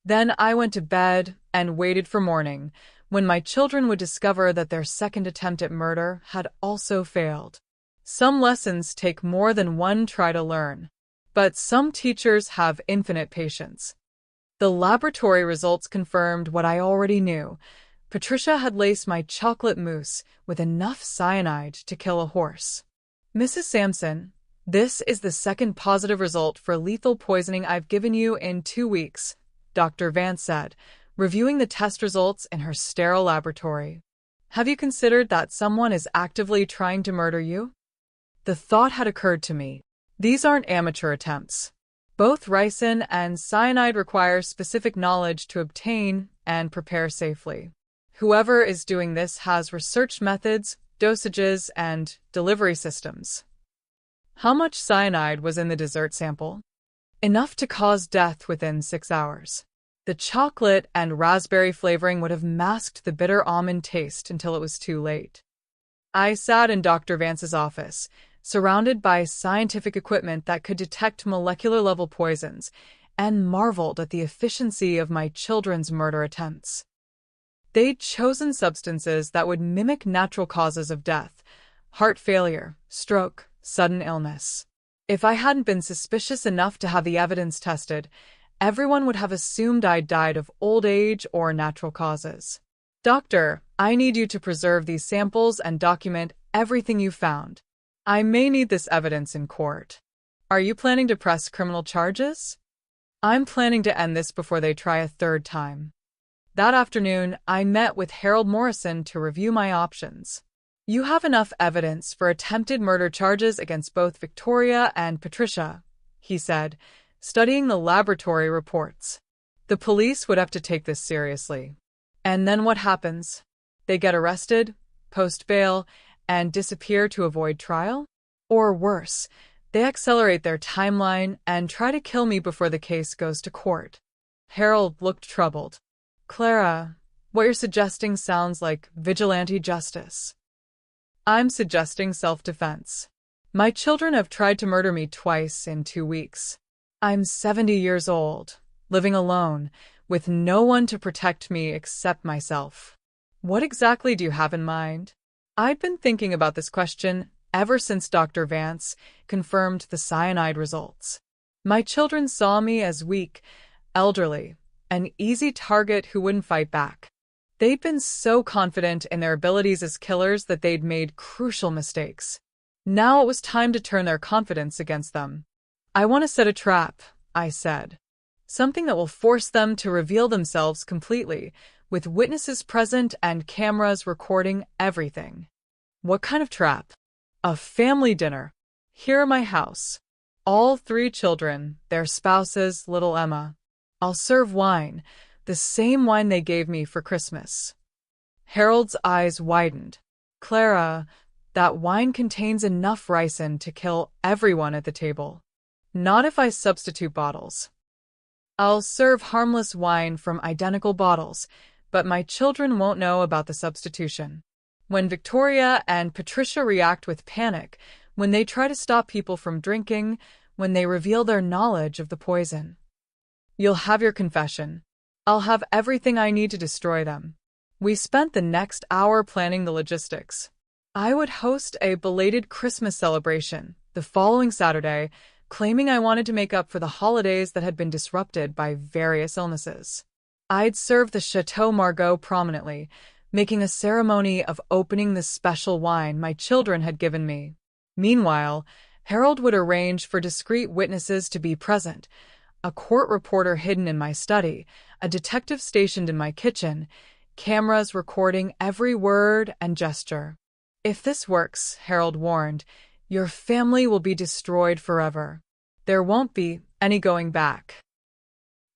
Then I went to bed and waited for morning, when my children would discover that their second attempt at murder had also failed. Some lessons take more than one try to learn, but some teachers have infinite patience. The laboratory results confirmed what I already knew. Patricia had laced my chocolate mousse with enough cyanide to kill a horse. "Mrs. Sampson, this is the second positive result for lethal poisoning I've given you in 2 weeks," Dr. Vance said, reviewing the test results in her sterile laboratory. Have you considered that someone is actively trying to murder you? The thought had occurred to me. These aren't amateur attempts. Both ricin and cyanide require specific knowledge to obtain and prepare safely. Whoever is doing this has researched methods, dosages, and delivery systems. How much cyanide was in the dessert sample? Enough to cause death within 6 hours. The chocolate and raspberry flavoring would have masked the bitter almond taste until it was too late. I sat in Dr. Vance's office, surrounded by scientific equipment that could detect molecular-level poisons, and marveled at the efficiency of my children's murder attempts. They'd chosen substances that would mimic natural causes of death: heart failure, stroke, sudden illness. If I hadn't been suspicious enough to have the evidence tested, everyone would have assumed I'd died of old age or natural causes. Doctor, I need you to preserve these samples and document everything you found. I may need this evidence in court. Are you planning to press criminal charges? I'm planning to end this before they try a third time. That afternoon, I met with Harold Morrison to review my options. You have enough evidence for attempted murder charges against both Victoria and Patricia, he said, studying the laboratory reports. The police would have to take this seriously. And then what happens? They get arrested, post bail, and disappear to avoid trial? Or worse, they accelerate their timeline and try to kill me before the case goes to court. Harold looked troubled. Clara, what you're suggesting sounds like vigilante justice. I'm suggesting self-defense. My children have tried to murder me twice in 2 weeks. I'm 70 years old, living alone, with no one to protect me except myself. What exactly do you have in mind? I'd been thinking about this question ever since Dr. Vance confirmed the cyanide results. My children saw me as weak, elderly, an easy target who wouldn't fight back. They'd been so confident in their abilities as killers that they'd made crucial mistakes. Now it was time to turn their confidence against them. I want to set a trap, I said. Something that will force them to reveal themselves completely, with witnesses present and cameras recording everything. What kind of trap? A family dinner. Here at my house. All 3 children, their spouses, little Emma. I'll serve wine, the same wine they gave me for Christmas. Harold's eyes widened. Clara, that wine contains enough ricin to kill everyone at the table. Not if I substitute bottles. I'll serve harmless wine from identical bottles, but my children won't know about the substitution. When Victoria and Patricia react with panic, when they try to stop people from drinking, when they reveal their knowledge of the poison. You'll have your confession. I'll have everything I need to destroy them. We spent the next hour planning the logistics. I would host a belated Christmas celebration the following Saturday, claiming I wanted to make up for the holidays that had been disrupted by various illnesses. I'd serve the Chateau Margaux prominently, making a ceremony of opening the special wine my children had given me. Meanwhile, Harold would arrange for discreet witnesses to be present: a court reporter hidden in my study, a detective stationed in my kitchen, cameras recording every word and gesture. If this works, Harold warned, your family will be destroyed forever. There won't be any going back.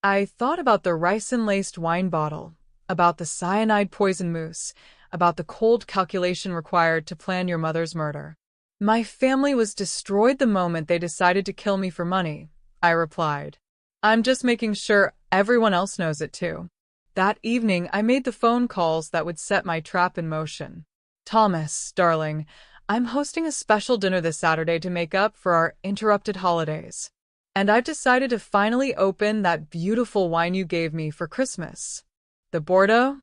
I thought about the ricin-laced wine bottle, about the cyanide poison mousse, about the cold calculation required to plan your mother's murder. My family was destroyed the moment they decided to kill me for money, I replied. I'm just making sure everyone else knows it too. That evening, I made the phone calls that would set my trap in motion. Thomas, darling, I'm hosting a special dinner this Saturday to make up for our interrupted holidays. And I've decided to finally open that beautiful wine you gave me for Christmas. The Bordeaux?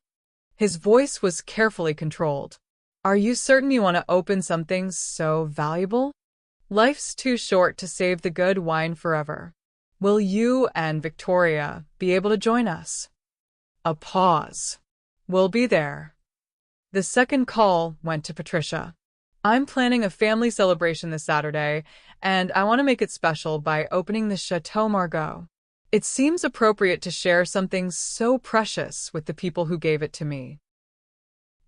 His voice was carefully controlled. Are you certain you want to open something so valuable? Life's too short to save the good wine forever. Will you and Victoria be able to join us? A pause. We'll be there. The second call went to Patricia. I'm planning a family celebration this Saturday, and I want to make it special by opening the Chateau Margaux. It seems appropriate to share something so precious with the people who gave it to me.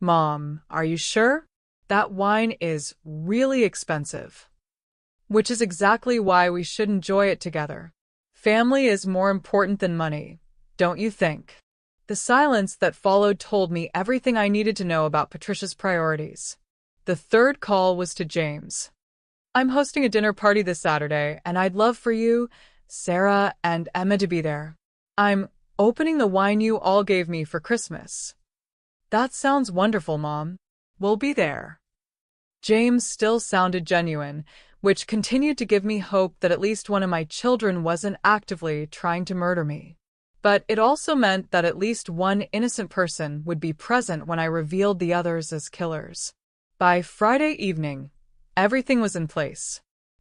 Mom, are you sure? That wine is really expensive. Which is exactly why we should enjoy it together. Family is more important than money, don't you think? The silence that followed told me everything I needed to know about Patricia's priorities. The third call was to James. I'm hosting a dinner party this Saturday, and I'd love for you, Sarah, and Emma to be there. I'm opening the wine you all gave me for Christmas. That sounds wonderful, Mom. We'll be there. James still sounded genuine, which continued to give me hope that at least one of my children wasn't actively trying to murder me. But it also meant that at least one innocent person would be present when I revealed the others as killers. By Friday evening, everything was in place.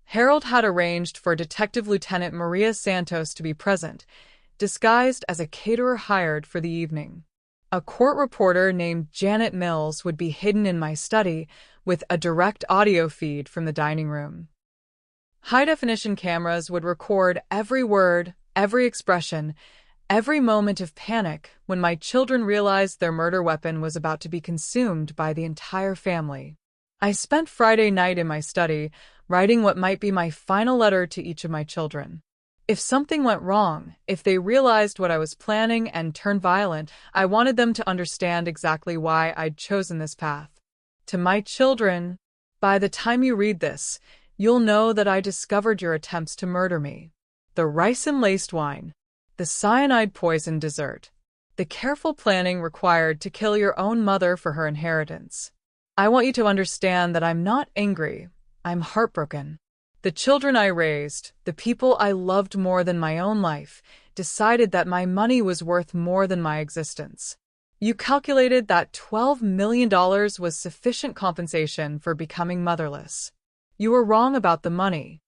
Harold had arranged for Detective Lieutenant Maria Santos to be present, disguised as a caterer hired for the evening. A court reporter named Janet Mills would be hidden in my study with a direct audio feed from the dining room. High-definition cameras would record every word, every expression, every moment of panic when my children realized their murder weapon was about to be consumed by the entire family. I spent Friday night in my study, writing what might be my final letter to each of my children. If something went wrong, if they realized what I was planning and turned violent, I wanted them to understand exactly why I'd chosen this path. To my children, by the time you read this, you'll know that I discovered your attempts to murder me. The ricin-laced wine, the cyanide-poisoned dessert, the careful planning required to kill your own mother for her inheritance. I want you to understand that I'm not angry, I'm heartbroken. The children I raised, the people I loved more than my own life, decided that my money was worth more than my existence. You calculated that $12 million was sufficient compensation for becoming motherless. You were wrong about the money.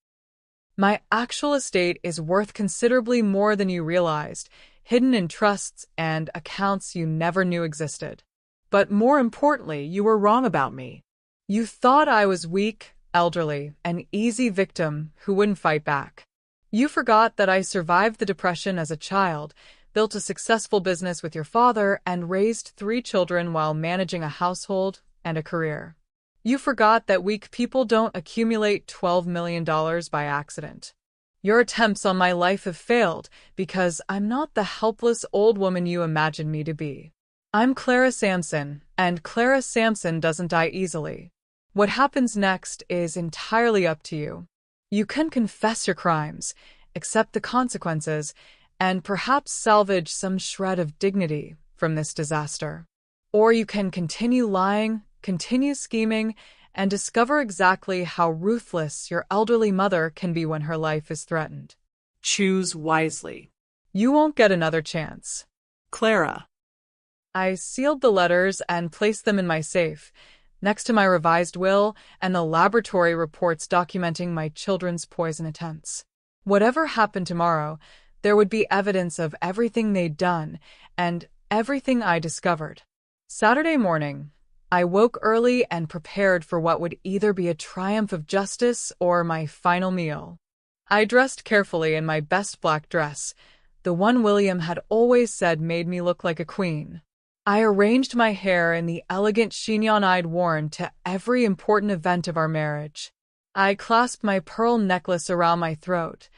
My actual estate is worth considerably more than you realized, hidden in trusts and accounts you never knew existed. But more importantly, you were wrong about me. You thought I was weak, elderly, an easy victim who wouldn't fight back. You forgot that I survived the Depression as a child, built a successful business with your father, and raised 3 children while managing a household and a career. You forgot that weak people don't accumulate $12 million by accident. Your attempts on my life have failed because I'm not the helpless old woman you imagined me to be. I'm Clara Sampson, and Clara Sampson doesn't die easily. What happens next is entirely up to you. You can confess your crimes, accept the consequences, and perhaps salvage some shred of dignity from this disaster. Or you can continue lying, continue scheming, and discover exactly how ruthless your elderly mother can be when her life is threatened. Choose wisely. You won't get another chance. Clara. I sealed the letters and placed them in my safe, next to my revised will and the laboratory reports documenting my children's poison attempts. Whatever happened tomorrow, there would be evidence of everything they'd done and everything I discovered. Saturday morning, I woke early and prepared for what would either be a triumph of justice or my final meal. I dressed carefully in my best black dress, the one William had always said made me look like a queen. I arranged my hair in the elegant chignon I'd worn to every important event of our marriage. I clasped my pearl necklace around my throat,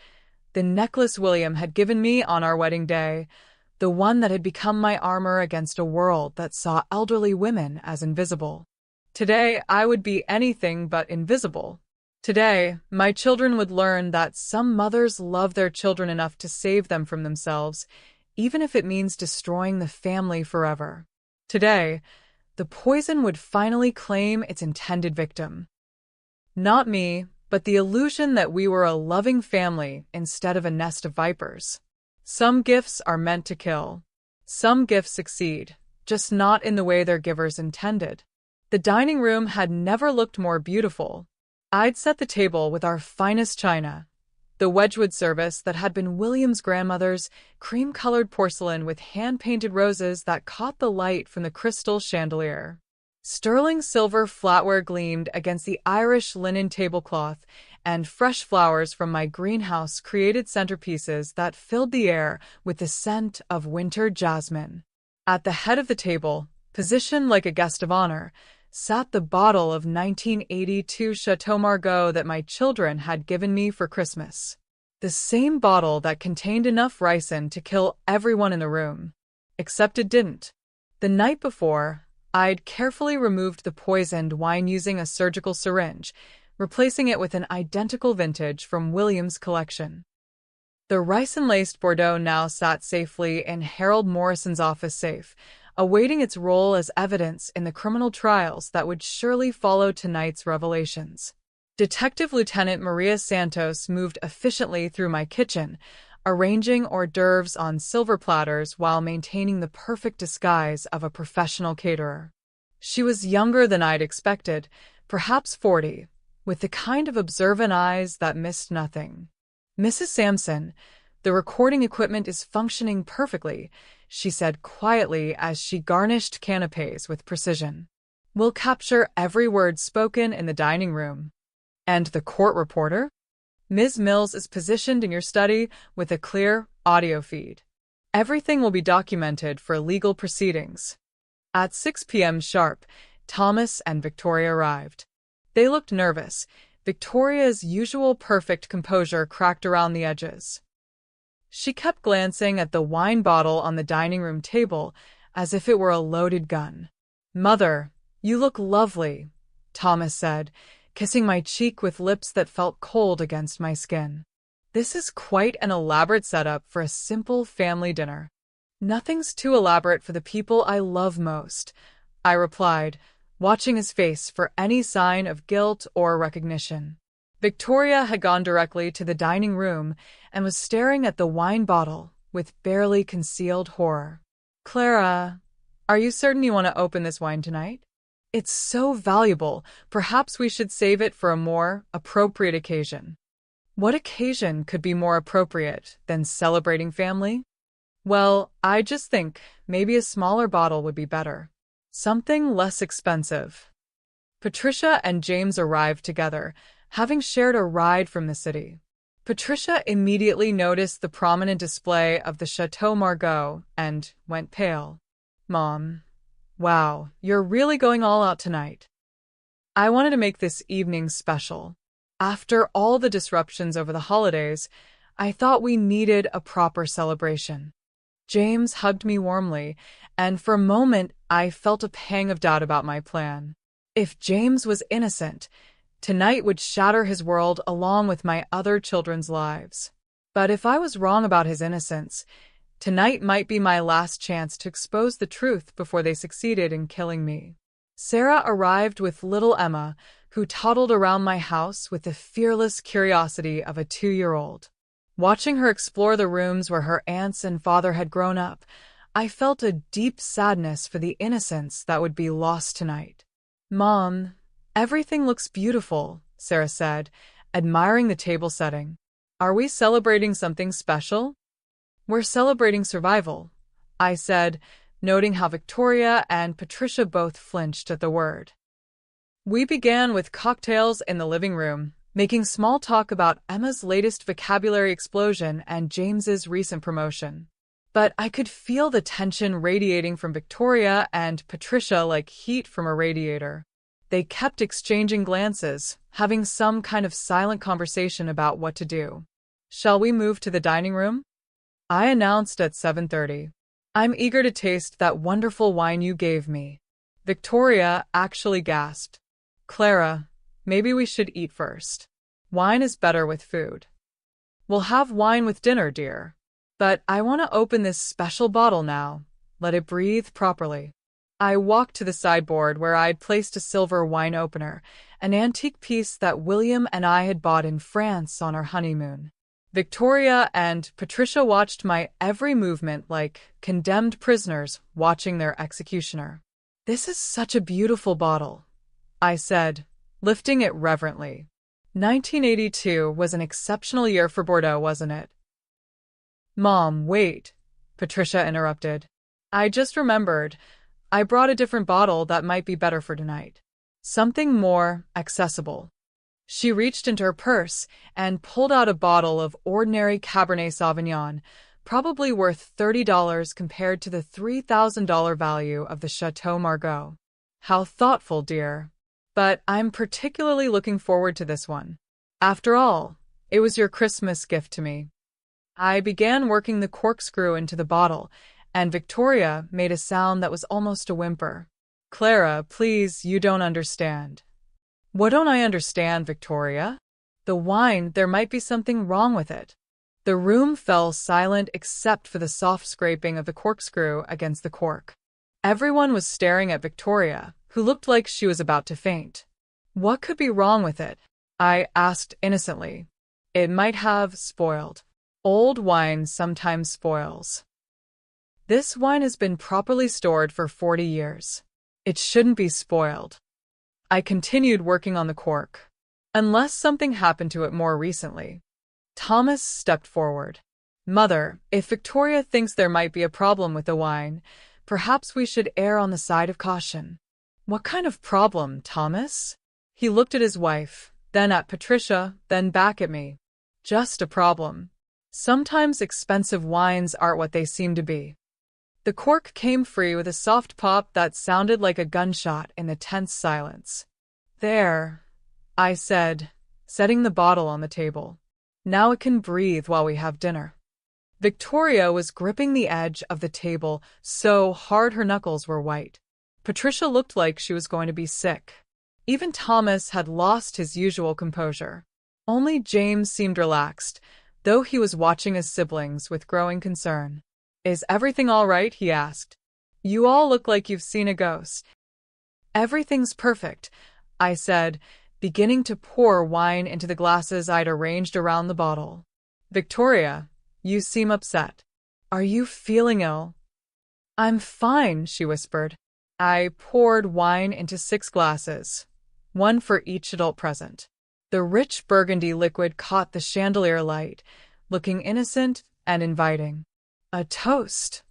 the necklace William had given me on our wedding day, the one that had become my armor against a world that saw elderly women as invisible. Today, I would be anything but invisible. Today, my children would learn that some mothers love their children enough to save them from themselves, even if it means destroying the family forever. Today, the poison would finally claim its intended victim. Not me, but the illusion that we were a loving family instead of a nest of vipers. Some gifts are meant to kill. Some gifts succeed, just not in the way their givers intended. The dining room had never looked more beautiful. I'd set the table with our finest china, the Wedgwood service that had been William's grandmother's, cream-colored porcelain with hand-painted roses that caught the light from the crystal chandelier. Sterling silver flatware gleamed against the Irish linen tablecloth, and fresh flowers from my greenhouse created centerpieces that filled the air with the scent of winter jasmine. At the head of the table, positioned like a guest of honor, sat the bottle of 1982 Chateau Margaux that my children had given me for Christmas. The same bottle that contained enough ricin to kill everyone in the room. Except it didn't. The night before, I'd carefully removed the poisoned wine using a surgical syringe, replacing it with an identical vintage from William's collection. The ricin-laced Bordeaux now sat safely in Harold Morrison's office safe, awaiting its role as evidence in the criminal trials that would surely follow tonight's revelations. Detective Lieutenant Maria Santos moved efficiently through my kitchen, arranging hors d'oeuvres on silver platters while maintaining the perfect disguise of a professional caterer. She was younger than I'd expected, perhaps 40, with the kind of observant eyes that missed nothing. "Mrs. Sampson, the recording equipment is functioning perfectly," she said quietly as she garnished canapés with precision. "We'll capture every word spoken in the dining room." "And the court reporter?" "Ms. Mills is positioned in your study with a clear audio feed. Everything will be documented for legal proceedings." At 6 p.m. sharp, Thomas and Victoria arrived. They looked nervous. Victoria's usual perfect composure cracked around the edges. She kept glancing at the wine bottle on the dining room table as if it were a loaded gun. "Mother, you look lovely," Thomas said, kissing my cheek with lips that felt cold against my skin. "This is quite an elaborate setup for a simple family dinner." "Nothing's too elaborate for the people I love most," I replied, watching his face for any sign of guilt or recognition. Victoria had gone directly to the dining room and was staring at the wine bottle with barely concealed horror. "Clara, are you certain you want to open this wine tonight? It's so valuable, perhaps we should save it for a more appropriate occasion." What occasion could be more appropriate than celebrating family? "Well, I just think maybe a smaller bottle would be better. Something less expensive." Patricia and James arrived together, having shared a ride from the city. Patricia immediately noticed the prominent display of the Chateau Margaux and went pale. "Mom, wow, you're really going all out tonight." I wanted to make this evening special. After all the disruptions over the holidays, I thought we needed a proper celebration. James hugged me warmly, and for a moment I felt a pang of doubt about my plan. If James was innocent, tonight would shatter his world along with my other children's lives. But if I was wrong about his innocence, tonight might be my last chance to expose the truth before they succeeded in killing me. Sarah arrived with little Emma, who toddled around my house with the fearless curiosity of a 2-year-old. Watching her explore the rooms where her aunts and father had grown up, I felt a deep sadness for the innocence that would be lost tonight. "Mom, everything looks beautiful," Sarah said, admiring the table setting. "Are we celebrating something special?" "We're celebrating survival," I said, noting how Victoria and Patricia both flinched at the word. We began with cocktails in the living room, making small talk about Emma's latest vocabulary explosion and James's recent promotion. But I could feel the tension radiating from Victoria and Patricia like heat from a radiator. They kept exchanging glances, having some kind of silent conversation about what to do. "Shall we move to the dining room?" I announced at 7:30. "I'm eager to taste that wonderful wine you gave me." Victoria actually gasped. "Clara, maybe we should eat first. Wine is better with food." "We'll have wine with dinner, dear. But I want to open this special bottle now. Let it breathe properly." I walked to the sideboard where I'd placed a silver wine opener, an antique piece that William and I had bought in France on our honeymoon. Victoria and Patricia watched my every movement like condemned prisoners watching their executioner. "This is such a beautiful bottle," I said, lifting it reverently. 1982 was an exceptional year for Bordeaux, wasn't it? "Mom, wait," Patricia interrupted. "I just remembered. I brought a different bottle that might be better for tonight. Something more accessible." She reached into her purse and pulled out a bottle of ordinary Cabernet Sauvignon, probably worth $30 compared to the $3,000 value of the Chateau Margaux. How thoughtful, dear. But I'm particularly looking forward to this one. After all, it was your Christmas gift to me. I began working the corkscrew into the bottle, and Victoria made a sound that was almost a whimper. Clara, please, you don't understand. What don't I understand, Victoria? The wine, there might be something wrong with it. The room fell silent except for the soft scraping of the corkscrew against the cork. Everyone was staring at Victoria, who looked like she was about to faint. What could be wrong with it? I asked innocently. It might have spoiled. Old wine sometimes spoils. This wine has been properly stored for 40 years. It shouldn't be spoiled. I continued working on the cork. Unless something happened to it more recently. Thomas stepped forward. Mother, if Victoria thinks there might be a problem with the wine, perhaps we should err on the side of caution. What kind of problem, Thomas? He looked at his wife, then at Patricia, then back at me. Just a problem. Sometimes expensive wines aren't what they seem to be. The cork came free with a soft pop that sounded like a gunshot in the tense silence. There, I said, setting the bottle on the table. Now it can breathe while we have dinner. Victoria was gripping the edge of the table so hard her knuckles were white. Patricia looked like she was going to be sick. Even Thomas had lost his usual composure. Only James seemed relaxed, though he was watching his siblings with growing concern. Is everything all right? He asked. You all look like you've seen a ghost. Everything's perfect, I said, beginning to pour wine into the glasses I'd arranged around the bottle. Victoria, you seem upset. Are you feeling ill? I'm fine, she whispered. I poured wine into 6 glasses, one for each adult present. The rich burgundy liquid caught the chandelier light, looking innocent and inviting. A toast,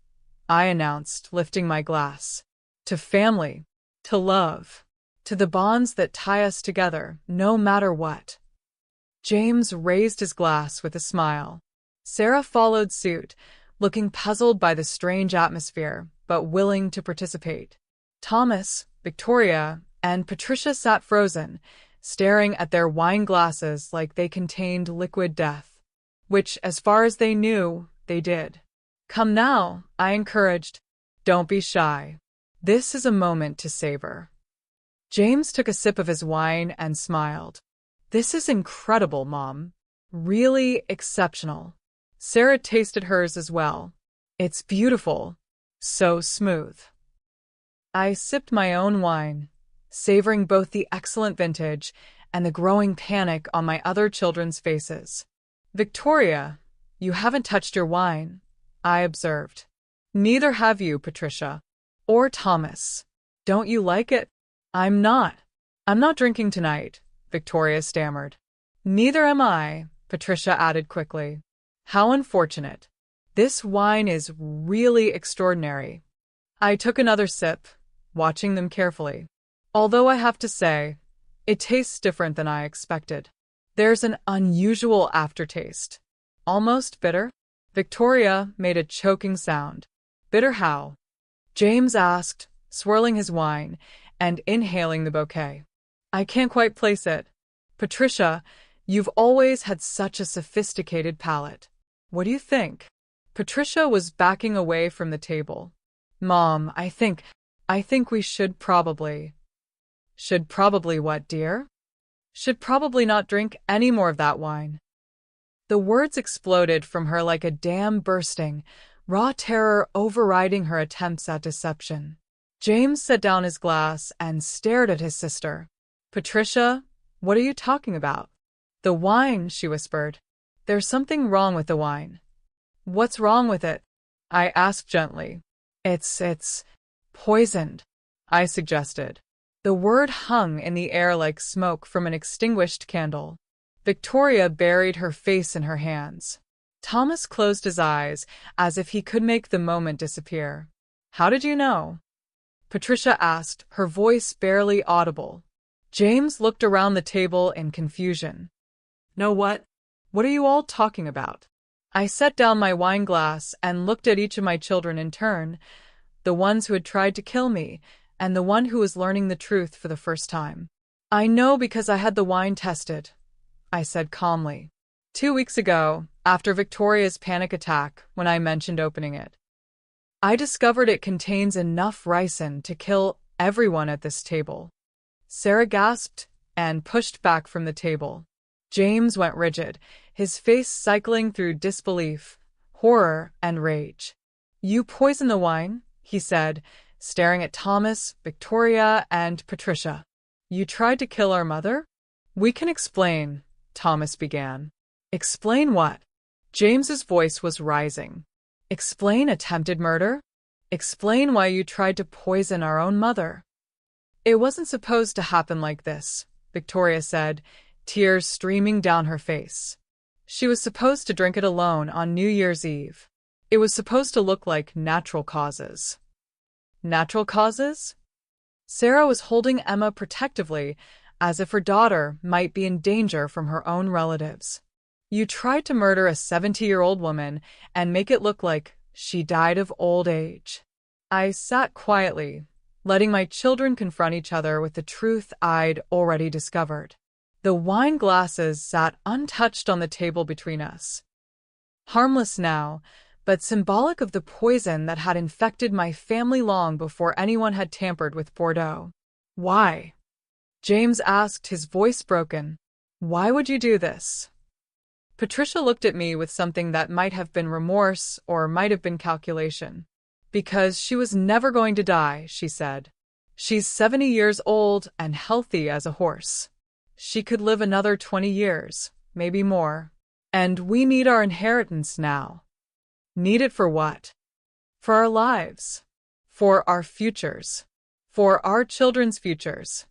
I announced, lifting my glass. To family, to love, to the bonds that tie us together, no matter what. James raised his glass with a smile. Sarah followed suit, looking puzzled by the strange atmosphere, but willing to participate. Thomas, Victoria, and Patricia sat frozen, staring at their wine glasses like they contained liquid death, which, as far as they knew, they did. Come now, I encouraged. Don't be shy. This is a moment to savor. James took a sip of his wine and smiled. This is incredible, Mom. Really exceptional. Sarah tasted hers as well. It's beautiful. So smooth. I sipped my own wine, savoring both the excellent vintage and the growing panic on my other children's faces. Victoria, you haven't touched your wine, I observed. Neither have you, Patricia. Or Thomas. Don't you like it? I'm not drinking tonight, Victoria stammered. Neither am I, Patricia added quickly. How unfortunate. This wine is really extraordinary. I took another sip, watching them carefully. Although I have to say, it tastes different than I expected. There's an unusual aftertaste. Almost bitter. Victoria made a choking sound. Bitter how? James asked, swirling his wine and inhaling the bouquet. I can't quite place it. Patricia, you've always had such a sophisticated palate. What do you think? Patricia was backing away from the table. Mom, I think we should probably. Should probably what, dear? Should probably not drink any more of that wine. The words exploded from her like a dam bursting, raw terror overriding her attempts at deception. James set down his glass and stared at his sister. Patricia, what are you talking about? The wine, she whispered. There's something wrong with the wine. What's wrong with it? I asked gently. It's poisoned, I suggested. The word hung in the air like smoke from an extinguished candle. Victoria buried her face in her hands. Thomas closed his eyes as if he could make the moment disappear. How did you know? Patricia asked, her voice barely audible. James looked around the table in confusion. Know what? What are you all talking about? I set down my wine glass and looked at each of my children in turn, the ones who had tried to kill me, and the one who was learning the truth for the first time. I know because I had the wine tested, I said calmly. 2 weeks ago, after Victoria's panic attack, when I mentioned opening it. I discovered it contains enough ricin to kill everyone at this table. Sarah gasped and pushed back from the table. James went rigid, his face cycling through disbelief, horror, and rage. You poisoned the wine, he said, staring at Thomas, Victoria, and Patricia. You tried to kill our mother? We can explain, Thomas began. Explain what? James's voice was rising. Explain attempted murder? Explain why you tried to poison our own mother. It wasn't supposed to happen like this, Victoria said, tears streaming down her face. She was supposed to drink it alone on New Year's Eve. It was supposed to look like natural causes. Natural causes? Sarah was holding Emma protectively, as if her daughter might be in danger from her own relatives. You tried to murder a 70-year-old woman and make it look like she died of old age. I sat quietly, letting my children confront each other with the truth I'd already discovered. The wine glasses sat untouched on the table between us. Harmless now, but symbolic of the poison that had infected my family long before anyone had tampered with Bordeaux. Why? James asked, his voice broken. Why would you do this? Patricia looked at me with something that might have been remorse or might have been calculation. Because she was never going to die, she said. She's 70 years old and healthy as a horse. She could live another 20 years, maybe more. And we need our inheritance now. Need it for what? For our lives. For our futures. For our children's futures.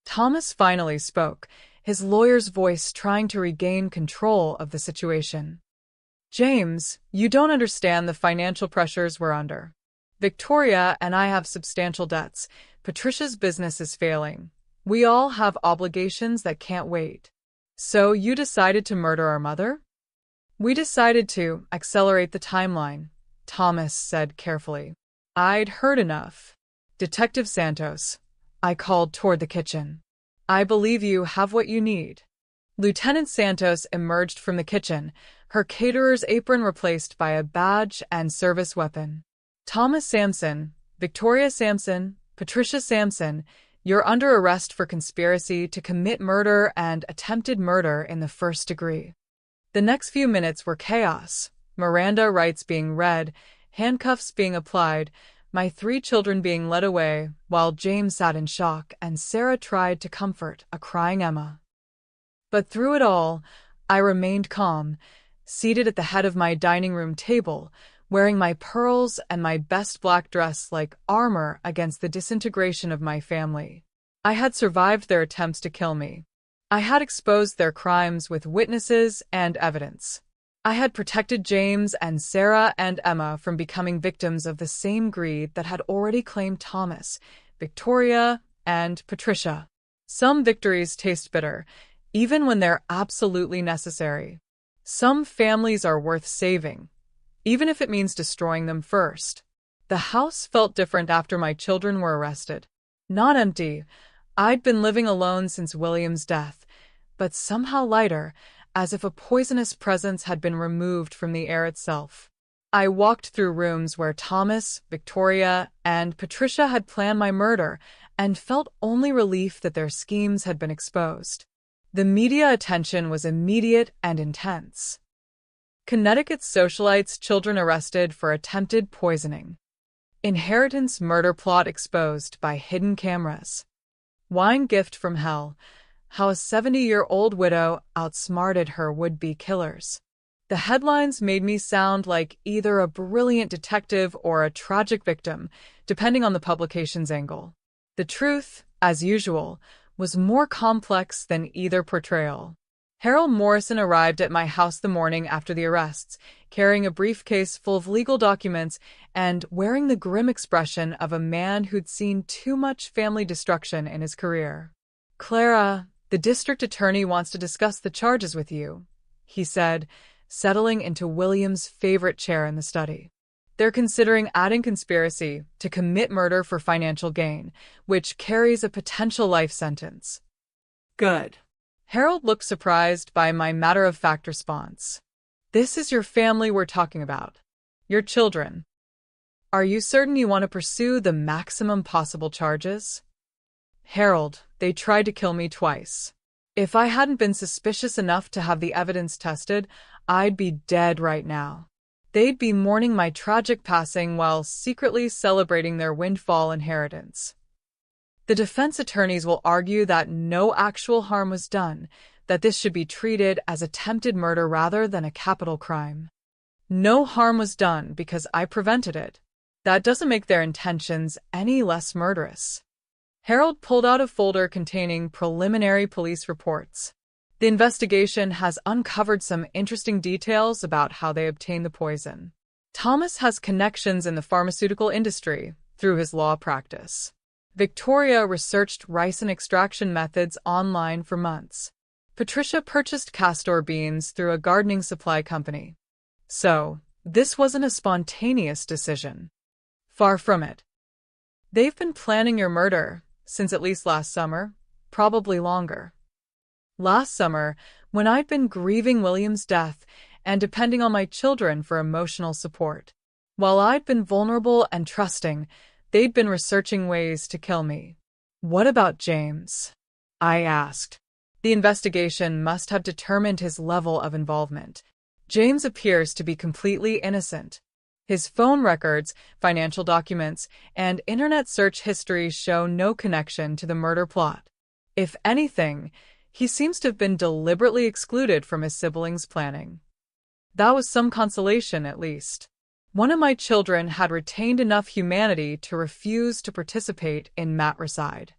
Thomas finally spoke, his lawyer's voice trying to regain control of the situation. James, you don't understand the financial pressures we're under. Victoria and I have substantial debts. Patricia's business is failing. We all have obligations that can't wait. So you decided to murder our mother? We decided to accelerate the timeline, Thomas said carefully. I'd heard enough. Detective Santos, I called toward the kitchen. I believe you have what you need. Lieutenant Santos emerged from the kitchen, her caterer's apron replaced by a badge and service weapon. Thomas Sampson, Victoria Sampson, Patricia Sampson, you're under arrest for conspiracy to commit murder and attempted murder in the first degree. The next few minutes were chaos, Miranda rights being read, handcuffs being applied, my 3 children being led away, while James sat in shock and Sarah tried to comfort a crying Emma. But through it all, I remained calm, seated at the head of my dining room table, wearing my pearls and my best black dress like armor against the disintegration of my family. I had survived their attempts to kill me. I had exposed their crimes with witnesses and evidence. I had protected James and Sarah and Emma from becoming victims of the same greed that had already claimed Thomas, Victoria, and Patricia. Some victories taste bitter, even when they're absolutely necessary. Some families are worth saving, even if it means destroying them first. The house felt different after my children were arrested. Not empty. I'd been living alone since William's death, but somehow lighter, as if a poisonous presence had been removed from the air itself. I walked through rooms where Thomas, Victoria, and Patricia had planned my murder and felt only relief that their schemes had been exposed. The media attention was immediate and intense. Connecticut's socialites' children arrested for attempted poisoning. Inheritance murder plot exposed by hidden cameras. Wine gift from hell. How a 70-year-old widow outsmarted her would-be killers. The headlines made me sound like either a brilliant detective or a tragic victim, depending on the publication's angle. The truth, as usual, was more complex than either portrayal. Harold Morrison arrived at my house the morning after the arrests, carrying a briefcase full of legal documents and wearing the grim expression of a man who'd seen too much family destruction in his career. Clara, the district attorney wants to discuss the charges with you, he said, settling into William's favorite chair in the study. They're considering adding conspiracy to commit murder for financial gain, which carries a potential life sentence. Good. Harold looked surprised by my matter-of-fact response. This is your family we're talking about. Your children. Are you certain you want to pursue the maximum possible charges? Harold, they tried to kill me twice. If I hadn't been suspicious enough to have the evidence tested, I'd be dead right now. They'd be mourning my tragic passing while secretly celebrating their windfall inheritance. The defense attorneys will argue that no actual harm was done, that this should be treated as attempted murder rather than a capital crime. No harm was done because I prevented it. That doesn't make their intentions any less murderous. Harold pulled out a folder containing preliminary police reports. The investigation has uncovered some interesting details about how they obtained the poison. Thomas has connections in the pharmaceutical industry through his law practice. Victoria researched ricin extraction methods online for months. Patricia purchased castor beans through a gardening supply company. So, this wasn't a spontaneous decision. Far from it. They've been planning your murder since at least last summer, probably longer. Last summer, when I'd been grieving William's death and depending on my children for emotional support. While I'd been vulnerable and trusting, they'd been researching ways to kill me. What about James? I asked. The investigation must have determined his level of involvement. James appears to be completely innocent. His phone records, financial documents, and internet search history show no connection to the murder plot. If anything, he seems to have been deliberately excluded from his siblings' planning. That was some consolation, at least. One of my children had retained enough humanity to refuse to participate in matricide.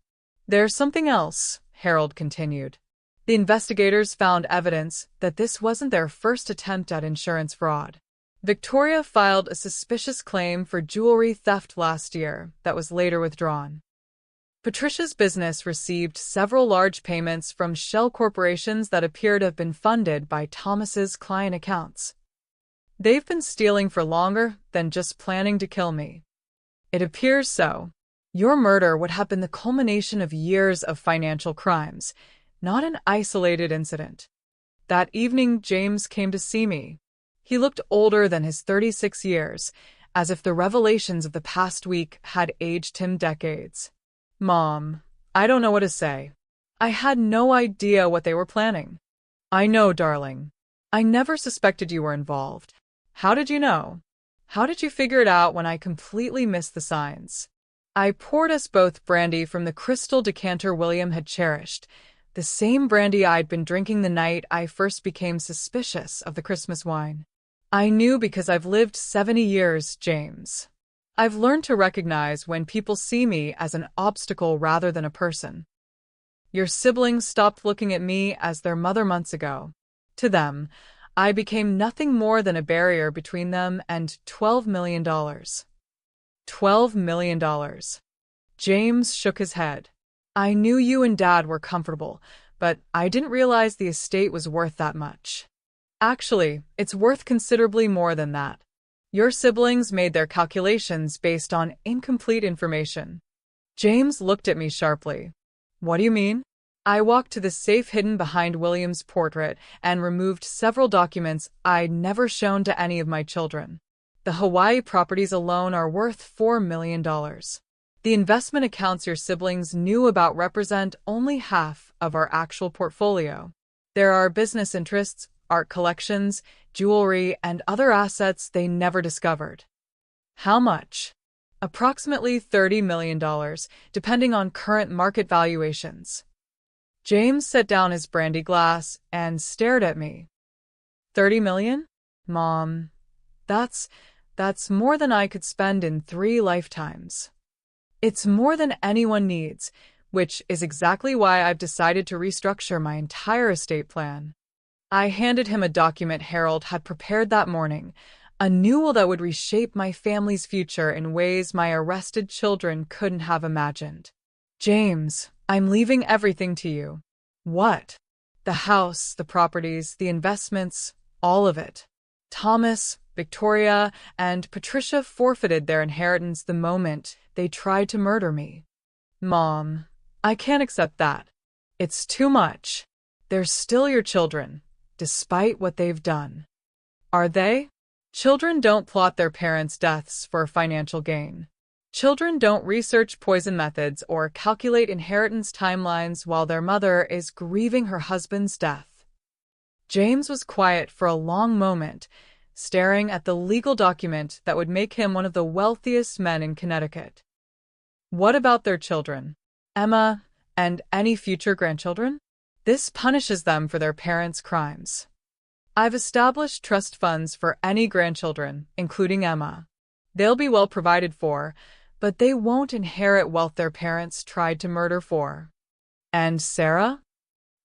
There's something else, Harold continued. The investigators found evidence that this wasn't their first attempt at insurance fraud. Victoria filed a suspicious claim for jewelry theft last year that was later withdrawn. Patricia's business received several large payments from shell corporations that appear to have been funded by Thomas's client accounts. They've been stealing for longer than just planning to kill me. It appears so. Your murder would have been the culmination of years of financial crimes, not an isolated incident. That evening, James came to see me. He looked older than his 36 years, as if the revelations of the past week had aged him decades. Mom, I don't know what to say. I had no idea what they were planning. I know, darling. I never suspected you were involved. How did you know? How did you figure it out when I completely missed the signs? I poured us both brandy from the crystal decanter William had cherished, the same brandy I'd been drinking the night I first became suspicious of the Christmas wine. I knew because I've lived 70 years, James. I've learned to recognize when people see me as an obstacle rather than a person. Your siblings stopped looking at me as their mother months ago. To them, I became nothing more than a barrier between them and $12 million. $12 million. James shook his head. I knew you and Dad were comfortable, but I didn't realize the estate was worth that much. Actually, it's worth considerably more than that. Your siblings made their calculations based on incomplete information. James looked at me sharply. What do you mean? I walked to the safe hidden behind William's portrait and removed several documents I'd never shown to any of my children. The Hawaii properties alone are worth $4 million. The investment accounts your siblings knew about represent only half of our actual portfolio. There are business interests, art collections, jewelry, and other assets they never discovered. How much? Approximately $30 million, depending on current market valuations. James set down his brandy glass and stared at me. 30 million? Mom, that's more than I could spend in 3 lifetimes. It's more than anyone needs, which is exactly why I've decided to restructure my entire estate plan. I handed him a document Harold had prepared that morning, a newel that would reshape my family's future in ways my arrested children couldn't have imagined. James, I'm leaving everything to you. What? The house, the properties, the investments, all of it. Thomas, Victoria, and Patricia forfeited their inheritance the moment they tried to murder me. Mom, I can't accept that. It's too much. They're still your children, despite what they've done. Are they? Children don't plot their parents' deaths for financial gain. Children don't research poison methods or calculate inheritance timelines while their mother is grieving her husband's death. James was quiet for a long moment, staring at the legal document that would make him one of the wealthiest men in Connecticut. What about their children? Emma, and any future grandchildren? This punishes them for their parents' crimes. I've established trust funds for any grandchildren, including Emma. They'll be well provided for, but they won't inherit wealth their parents tried to murder for. And Sarah?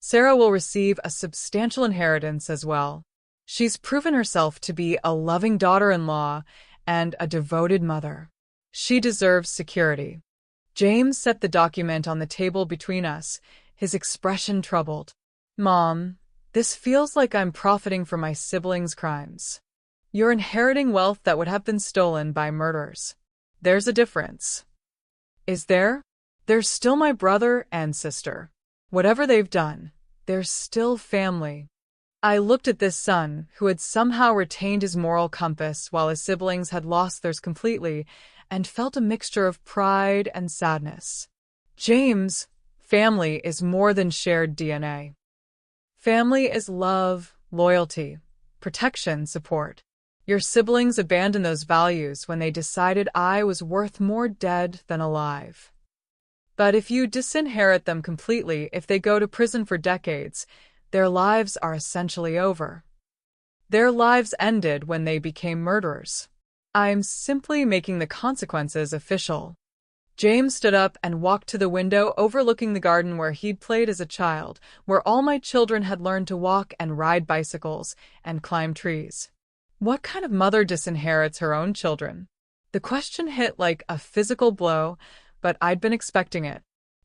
Sarah will receive a substantial inheritance as well. She's proven herself to be a loving daughter-in-law and a devoted mother. She deserves security. James set the document on the table between us, his expression troubled. Mom, this feels like I'm profiting from my siblings' crimes. You're inheriting wealth that would have been stolen by murderers. There's a difference. Is there? They're still my brother and sister. Whatever they've done, they're still family. I looked at this son, who had somehow retained his moral compass while his siblings had lost theirs completely, and felt a mixture of pride and sadness. James, family is more than shared DNA. Family is love, loyalty, protection, support. Your siblings abandoned those values when they decided I was worth more dead than alive. But if you disinherit them completely, if they go to prison for decades, their lives are essentially over. Their lives ended when they became murderers. I'm simply making the consequences official. James stood up and walked to the window overlooking the garden where he'd played as a child, where all my children had learned to walk and ride bicycles and climb trees. What kind of mother disinherits her own children? The question hit like a physical blow, but I'd been expecting it.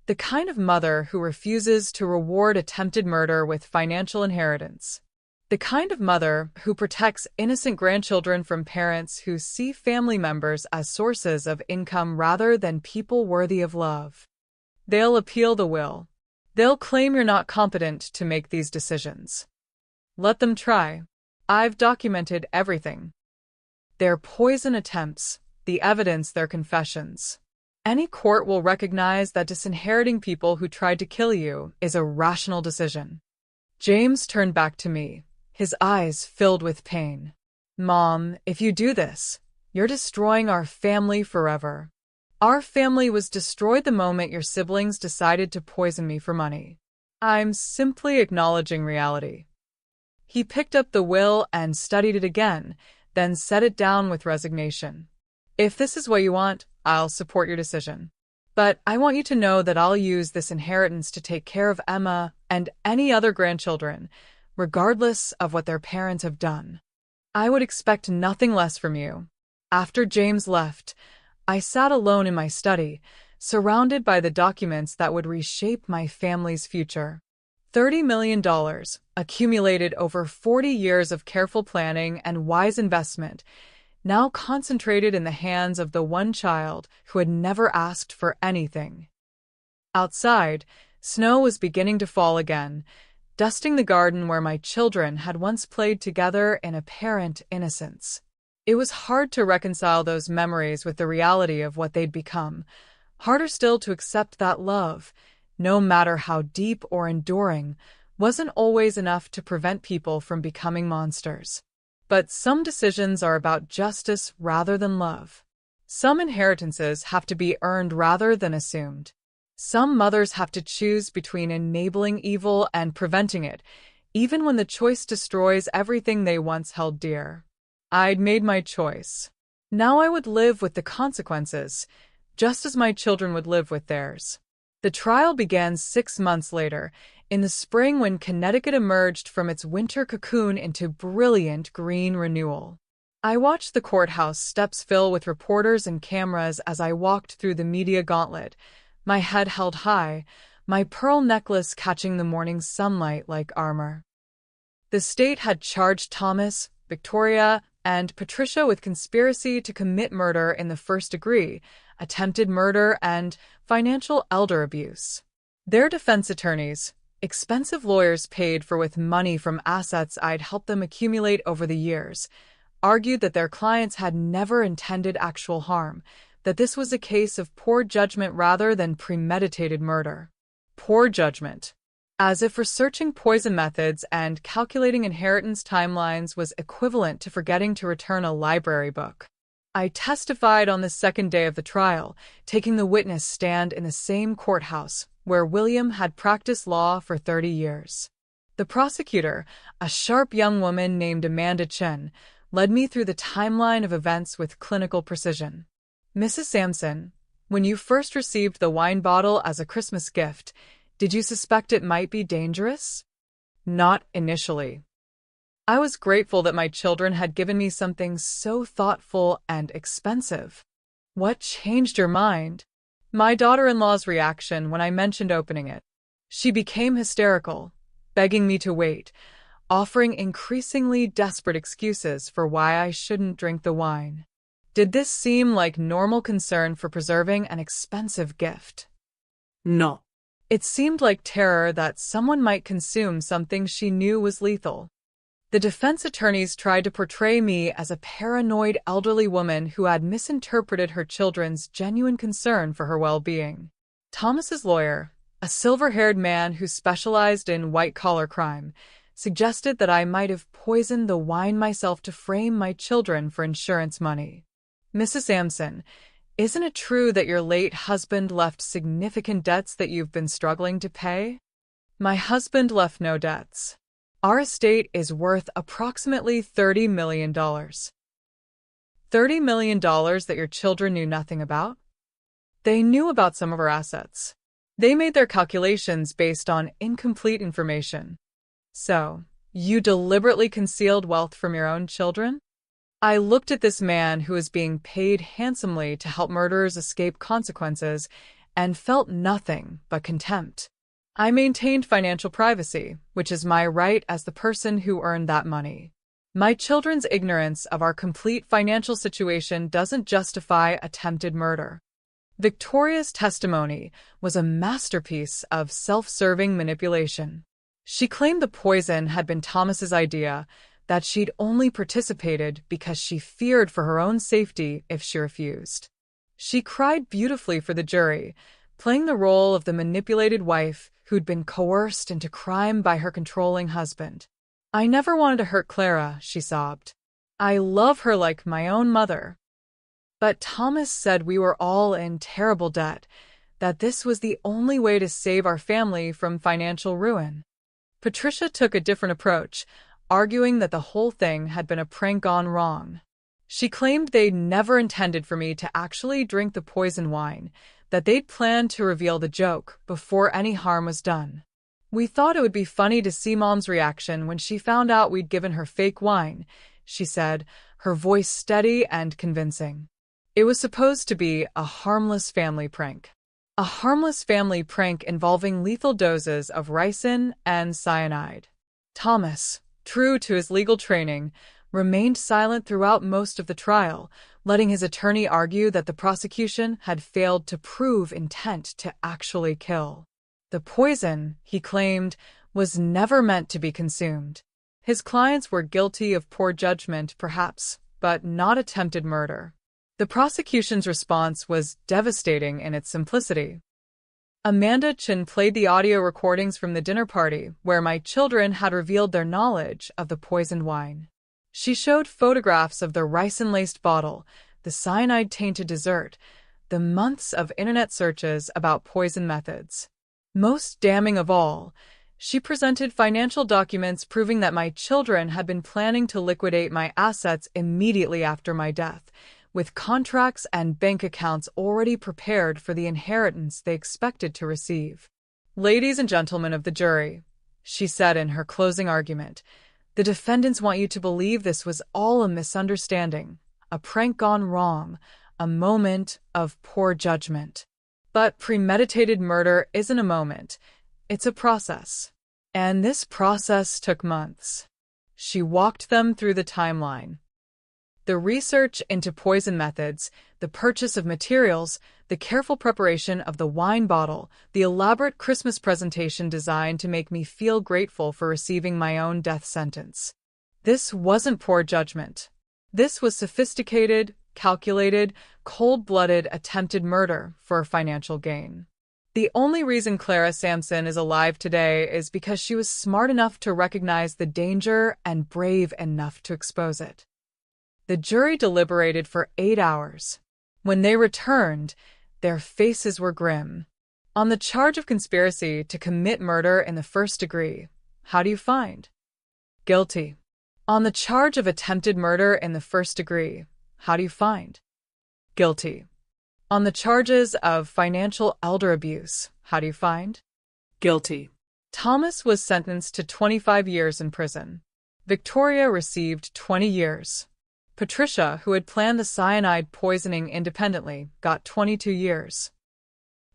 The kind of mother who refuses to reward attempted murder with financial inheritance. The kind of mother who protects innocent grandchildren from parents who see family members as sources of income rather than people worthy of love. They'll appeal the will. They'll claim you're not competent to make these decisions. Let them try. I've documented everything. Their poison attempts, the evidence, their confessions. Any court will recognize that disinheriting people who tried to kill you is a rational decision. James turned back to me, his eyes filled with pain. Mom, if you do this, you're destroying our family forever. Our family was destroyed the moment your siblings decided to poison me for money. I'm simply acknowledging reality. He picked up the will and studied it again, then set it down with resignation. If this is what you want, I'll support your decision. But I want you to know that I'll use this inheritance to take care of Emma and any other grandchildren, regardless of what their parents have done. I would expect nothing less from you. After James left, I sat alone in my study, surrounded by the documents that would reshape my family's future. $30 million, accumulated over 40 years of careful planning and wise investment, now concentrated in the hands of the one child who had never asked for anything. Outside, snow was beginning to fall again, dusting the garden where my children had once played together in apparent innocence. It was hard to reconcile those memories with the reality of what they'd become, harder still to accept that love, no matter how deep or enduring, wasn't always enough to prevent people from becoming monsters. But some decisions are about justice rather than love. Some inheritances have to be earned rather than assumed. Some mothers have to choose between enabling evil and preventing it, even when the choice destroys everything they once held dear. I'd made my choice. Now I would live with the consequences, just as my children would live with theirs. The trial began 6 months later, in the spring when Connecticut emerged from its winter cocoon into brilliant green renewal. I watched the courthouse steps fill with reporters and cameras as I walked through the media gauntlet, my head held high, my pearl necklace catching the morning sunlight like armor. The state had charged Thomas, Victoria, and Patricia with conspiracy to commit murder in the first degree, attempted murder, and financial elder abuse. Their defense attorneys, expensive lawyers paid for with money from assets I'd helped them accumulate over the years, argued that their clients had never intended actual harm, that this was a case of poor judgment rather than premeditated murder. Poor judgment. As if researching poison methods and calculating inheritance timelines was equivalent to forgetting to return a library book. I testified on the second day of the trial, taking the witness stand in the same courthouse where William had practiced law for 30 years. The prosecutor, a sharp young woman named Amanda Chen, led me through the timeline of events with clinical precision. Mrs. Sampson, when you first received the wine bottle as a Christmas gift, did you suspect it might be dangerous? Not initially. I was grateful that my children had given me something so thoughtful and expensive. What changed your mind? My daughter-in-law's reaction when I mentioned opening it. She became hysterical, begging me to wait, offering increasingly desperate excuses for why I shouldn't drink the wine. Did this seem like normal concern for preserving an expensive gift? No. It seemed like terror that someone might consume something she knew was lethal. The defense attorneys tried to portray me as a paranoid elderly woman who had misinterpreted her children's genuine concern for her well-being. Thomas's lawyer, a silver-haired man who specialized in white-collar crime, suggested that I might have poisoned the wine myself to frame my children for insurance money. Mrs. Sampson, isn't it true that your late husband left significant debts that you've been struggling to pay? My husband left no debts. Our estate is worth approximately $30 million. $30 million that your children knew nothing about? They knew about some of our assets. They made their calculations based on incomplete information. So, you deliberately concealed wealth from your own children? I looked at this man who was being paid handsomely to help murderers escape consequences and felt nothing but contempt. I maintained financial privacy, which is my right as the person who earned that money. My children's ignorance of our complete financial situation doesn't justify attempted murder. Victoria's testimony was a masterpiece of self-serving manipulation. She claimed the poison had been Thomas's idea, that she'd only participated because she feared for her own safety if she refused. She cried beautifully for the jury, playing the role of the manipulated wife who'd been coerced into crime by her controlling husband. I never wanted to hurt Clara, she sobbed. I love her like my own mother. But Thomas said we were all in terrible debt, that this was the only way to save our family from financial ruin. Patricia took a different approach, arguing that the whole thing had been a prank gone wrong. She claimed they'd never intended for me to actually drink the poison wine, that they'd planned to reveal the joke before any harm was done. We thought it would be funny to see Mom's reaction when she found out we'd given her fake wine, she said, her voice steady and convincing. It was supposed to be a harmless family prank. A harmless family prank involving lethal doses of ricin and cyanide. Thomas, true to his legal training, remained silent throughout most of the trial, letting his attorney argue that the prosecution had failed to prove intent to actually kill. The poison, he claimed, was never meant to be consumed. His clients were guilty of poor judgment, perhaps, but not attempted murder. The prosecution's response was devastating in its simplicity. Amanda Chen played the audio recordings from the dinner party where my children had revealed their knowledge of the poisoned wine. She showed photographs of the ricin-laced bottle, the cyanide-tainted dessert, the months of internet searches about poison methods. Most damning of all, she presented financial documents proving that my children had been planning to liquidate my assets immediately after my death, with contracts and bank accounts already prepared for the inheritance they expected to receive. Ladies and gentlemen of the jury, she said in her closing argument, the defendants want you to believe this was all a misunderstanding, a prank gone wrong, a moment of poor judgment. But premeditated murder isn't a moment. It's a process. And this process took months. She walked them through the timeline. The research into poison methods, the purchase of materials, the careful preparation of the wine bottle, the elaborate Christmas presentation designed to make me feel grateful for receiving my own death sentence. This wasn't poor judgment. This was sophisticated, calculated, cold-blooded attempted murder for financial gain. The only reason Clara Sampson is alive today is because she was smart enough to recognize the danger and brave enough to expose it. The jury deliberated for 8 hours. When they returned, their faces were grim. On the charge of conspiracy to commit murder in the first degree, how do you find? Guilty. On the charge of attempted murder in the first degree, how do you find? Guilty. On the charges of financial elder abuse, how do you find? Guilty. Thomas was sentenced to 25 years in prison. Victoria received 20 years. Patricia, who had planned the cyanide poisoning independently, got 22 years.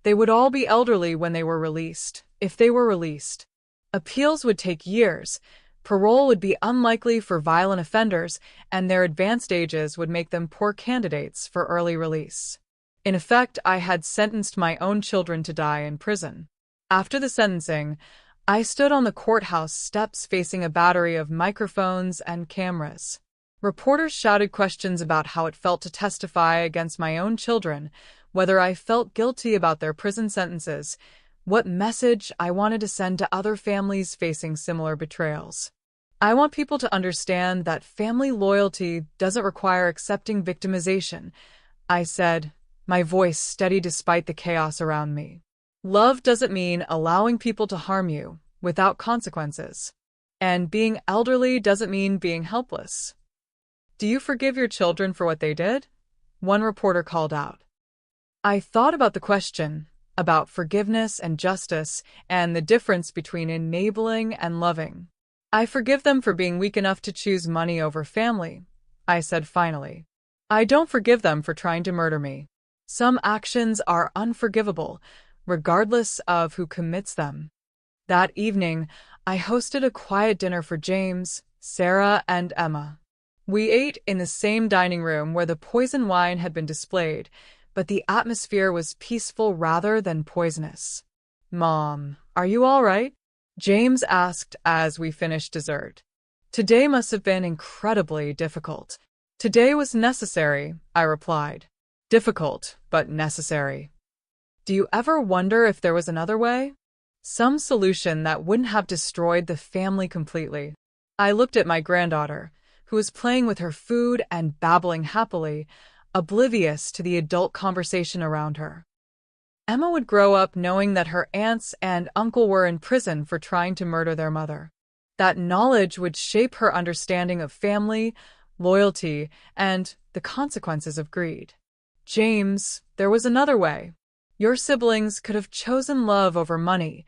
They would all be elderly when they were released, if they were released. Appeals would take years. Parole would be unlikely for violent offenders, and their advanced ages would make them poor candidates for early release. In effect, I had sentenced my own children to die in prison. After the sentencing, I stood on the courthouse steps facing a battery of microphones and cameras. Reporters shouted questions about how it felt to testify against my own children, whether I felt guilty about their prison sentences, what message I wanted to send to other families facing similar betrayals. I want people to understand that family loyalty doesn't require accepting victimization, I said, my voice steady despite the chaos around me. Love doesn't mean allowing people to harm you without consequences. And being elderly doesn't mean being helpless. Do you forgive your children for what they did? One reporter called out. I thought about the question, about forgiveness and justice, and the difference between enabling and loving. I forgive them for being weak enough to choose money over family, I said finally. I don't forgive them for trying to murder me. Some actions are unforgivable, regardless of who commits them. That evening, I hosted a quiet dinner for James, Sarah, and Emma. We ate in the same dining room where the poison wine had been displayed, but the atmosphere was peaceful rather than poisonous. Mom, are you all right? James asked as we finished dessert. Today must have been incredibly difficult. Today was necessary, I replied. Difficult, but necessary. Do you ever wonder if there was another way? Some solution that wouldn't have destroyed the family completely. I looked at my granddaughter, who was playing with her food and babbling happily, oblivious to the adult conversation around her. Emma would grow up knowing that her aunts and uncle were in prison for trying to murder their mother. That knowledge would shape her understanding of family, loyalty, and the consequences of greed. James, there was another way. Your siblings could have chosen love over money,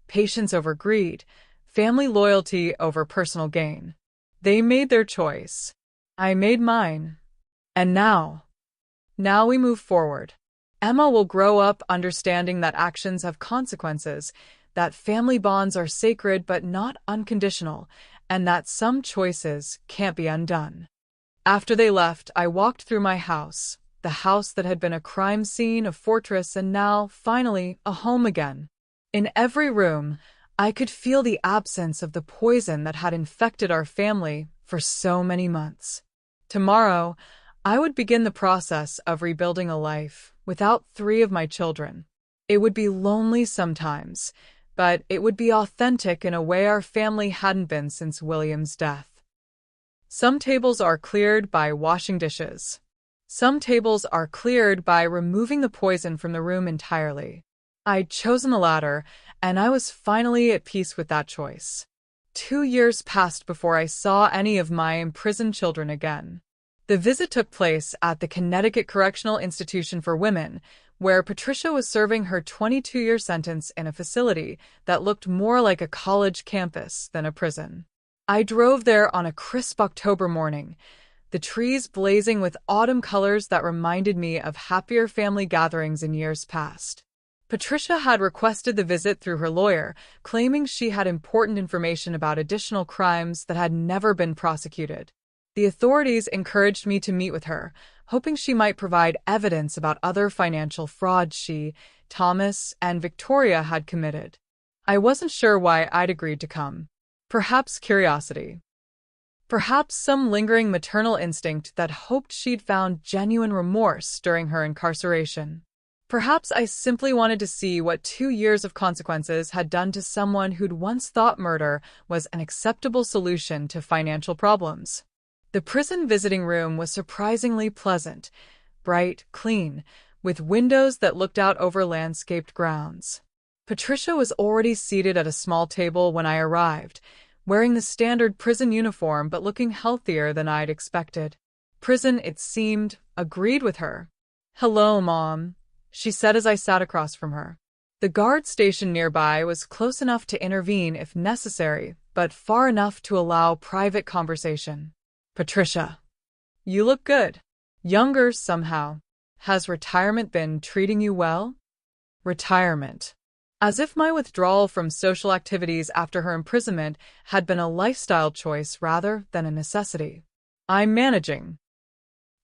patience over greed, family loyalty over personal gain. They made their choice. I made mine. And now we move forward. Emma will grow up understanding that actions have consequences, that family bonds are sacred but not unconditional, and that some choices can't be undone. After they left, I walked through my house, the house that had been a crime scene, a fortress, and now, finally, a home again. In every room, I could feel the absence of the poison that had infected our family for so many months. Tomorrow, I would begin the process of rebuilding a life without 3 of my children. It would be lonely sometimes, but it would be authentic in a way our family hadn't been since William's death. Some tables are cleared by washing dishes. Some tables are cleared by removing the poison from the room entirely. I'd chosen the latter, and I was finally at peace with that choice. 2 years passed before I saw any of my imprisoned children again. The visit took place at the Connecticut Correctional Institution for Women, where Patricia was serving her 22-year sentence in a facility that looked more like a college campus than a prison. I drove there on a crisp October morning, the trees blazing with autumn colors that reminded me of happier family gatherings in years past. Patricia had requested the visit through her lawyer, claiming she had important information about additional crimes that had never been prosecuted. The authorities encouraged me to meet with her, hoping she might provide evidence about other financial frauds she, Thomas, and Victoria had committed. I wasn't sure why I'd agreed to come. Perhaps curiosity. Perhaps some lingering maternal instinct that hoped she'd found genuine remorse during her incarceration. Perhaps I simply wanted to see what 2 years of consequences had done to someone who'd once thought murder was an acceptable solution to financial problems. The prison visiting room was surprisingly pleasant, bright, clean, with windows that looked out over landscaped grounds. Patricia was already seated at a small table when I arrived, wearing the standard prison uniform but looking healthier than I'd expected. Prison, it seemed, agreed with her. "Hello, Mom," she said as I sat across from her. The guard station nearby was close enough to intervene if necessary, but far enough to allow private conversation. "Patricia, you look good. Younger somehow. Has retirement been treating you well?" Retirement. As if my withdrawal from social activities after her imprisonment had been a lifestyle choice rather than a necessity. "I'm managing."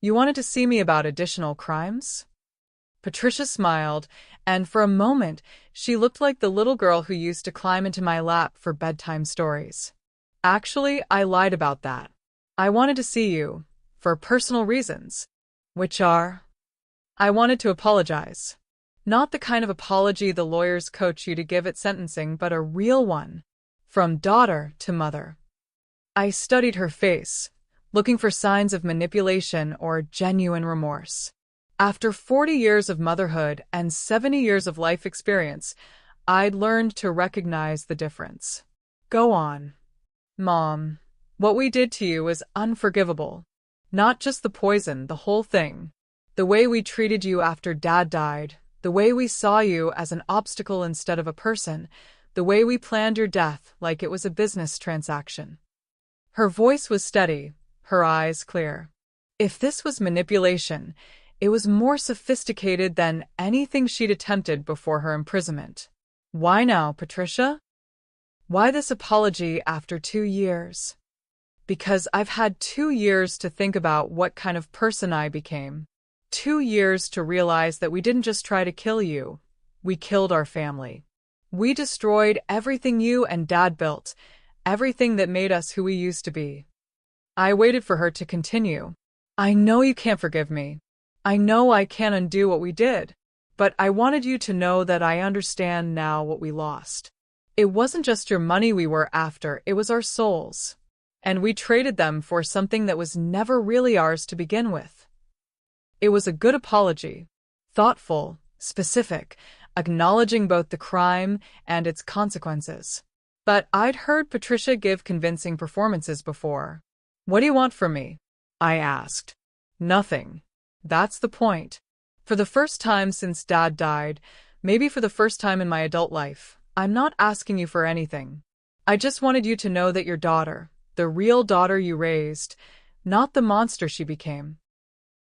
"You wanted to see me about additional crimes?" Patricia smiled, and for a moment she looked like the little girl who used to climb into my lap for bedtime stories. "Actually, I lied about that. I wanted to see you, for personal reasons." "Which are?" "I wanted to apologize. Not the kind of apology the lawyers coach you to give at sentencing, but a real one. From daughter to mother." I studied her face, looking for signs of manipulation or genuine remorse. After 40 years of motherhood and 70 years of life experience, I'd learned to recognize the difference. "Go on, Mom. What we did to you was unforgivable. Not just the poison, the whole thing. The way we treated you after Dad died, the way we saw you as an obstacle instead of a person, the way we planned your death like it was a business transaction." Her voice was steady, her eyes clear. If this was manipulation, it was more sophisticated than anything she'd attempted before her imprisonment. "Why now, Patricia? Why this apology after 2 years?" "Because I've had 2 years to think about what kind of person I became. 2 years to realize that we didn't just try to kill you, we killed our family. We destroyed everything you and Dad built, everything that made us who we used to be." I waited for her to continue. "I know you can't forgive me. I know I can't undo what we did. But I wanted you to know that I understand now what we lost. It wasn't just your money we were after, it was our souls. And we traded them for something that was never really ours to begin with." It was a good apology. Thoughtful, specific, acknowledging both the crime and its consequences. But I'd heard Patricia give convincing performances before. "What do you want from me?" I asked. "Nothing. That's the point. For the first time since Dad died, maybe for the first time in my adult life, I'm not asking you for anything. I just wanted you to know that your daughter, the real daughter you raised, not the monster she became,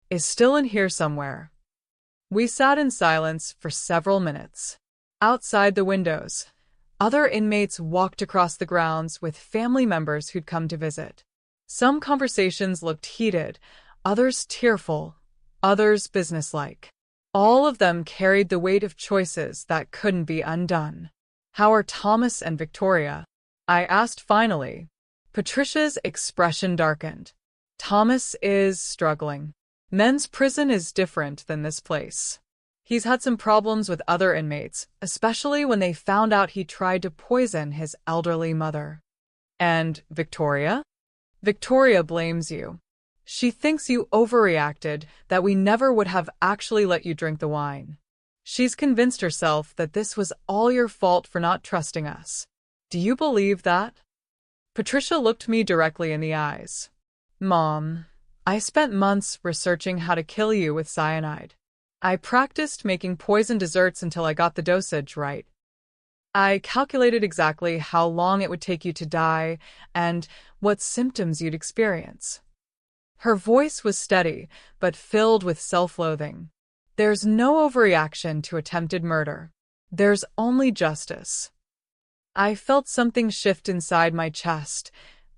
is still in here somewhere." We sat in silence for several minutes. Outside the windows, other inmates walked across the grounds with family members who'd come to visit. Some conversations looked heated, others tearful, others businesslike. All of them carried the weight of choices that couldn't be undone. "How are Thomas and Victoria?" I asked finally. Patricia's expression darkened. "Thomas is struggling. Men's prison is different than this place. He's had some problems with other inmates, especially when they found out he tried to poison his elderly mother." "And Victoria?" "Victoria blames you. She thinks you overreacted, that we never would have actually let you drink the wine. She's convinced herself that this was all your fault for not trusting us. Do you believe that?" Patricia looked me directly in the eyes. "Mom, I spent months researching how to kill you with cyanide. I practiced making poison desserts until I got the dosage right. I calculated exactly how long it would take you to die and what symptoms you'd experience." Her voice was steady, but filled with self-loathing. "There's no overreaction to attempted murder. There's only justice. I felt something shift inside my chest.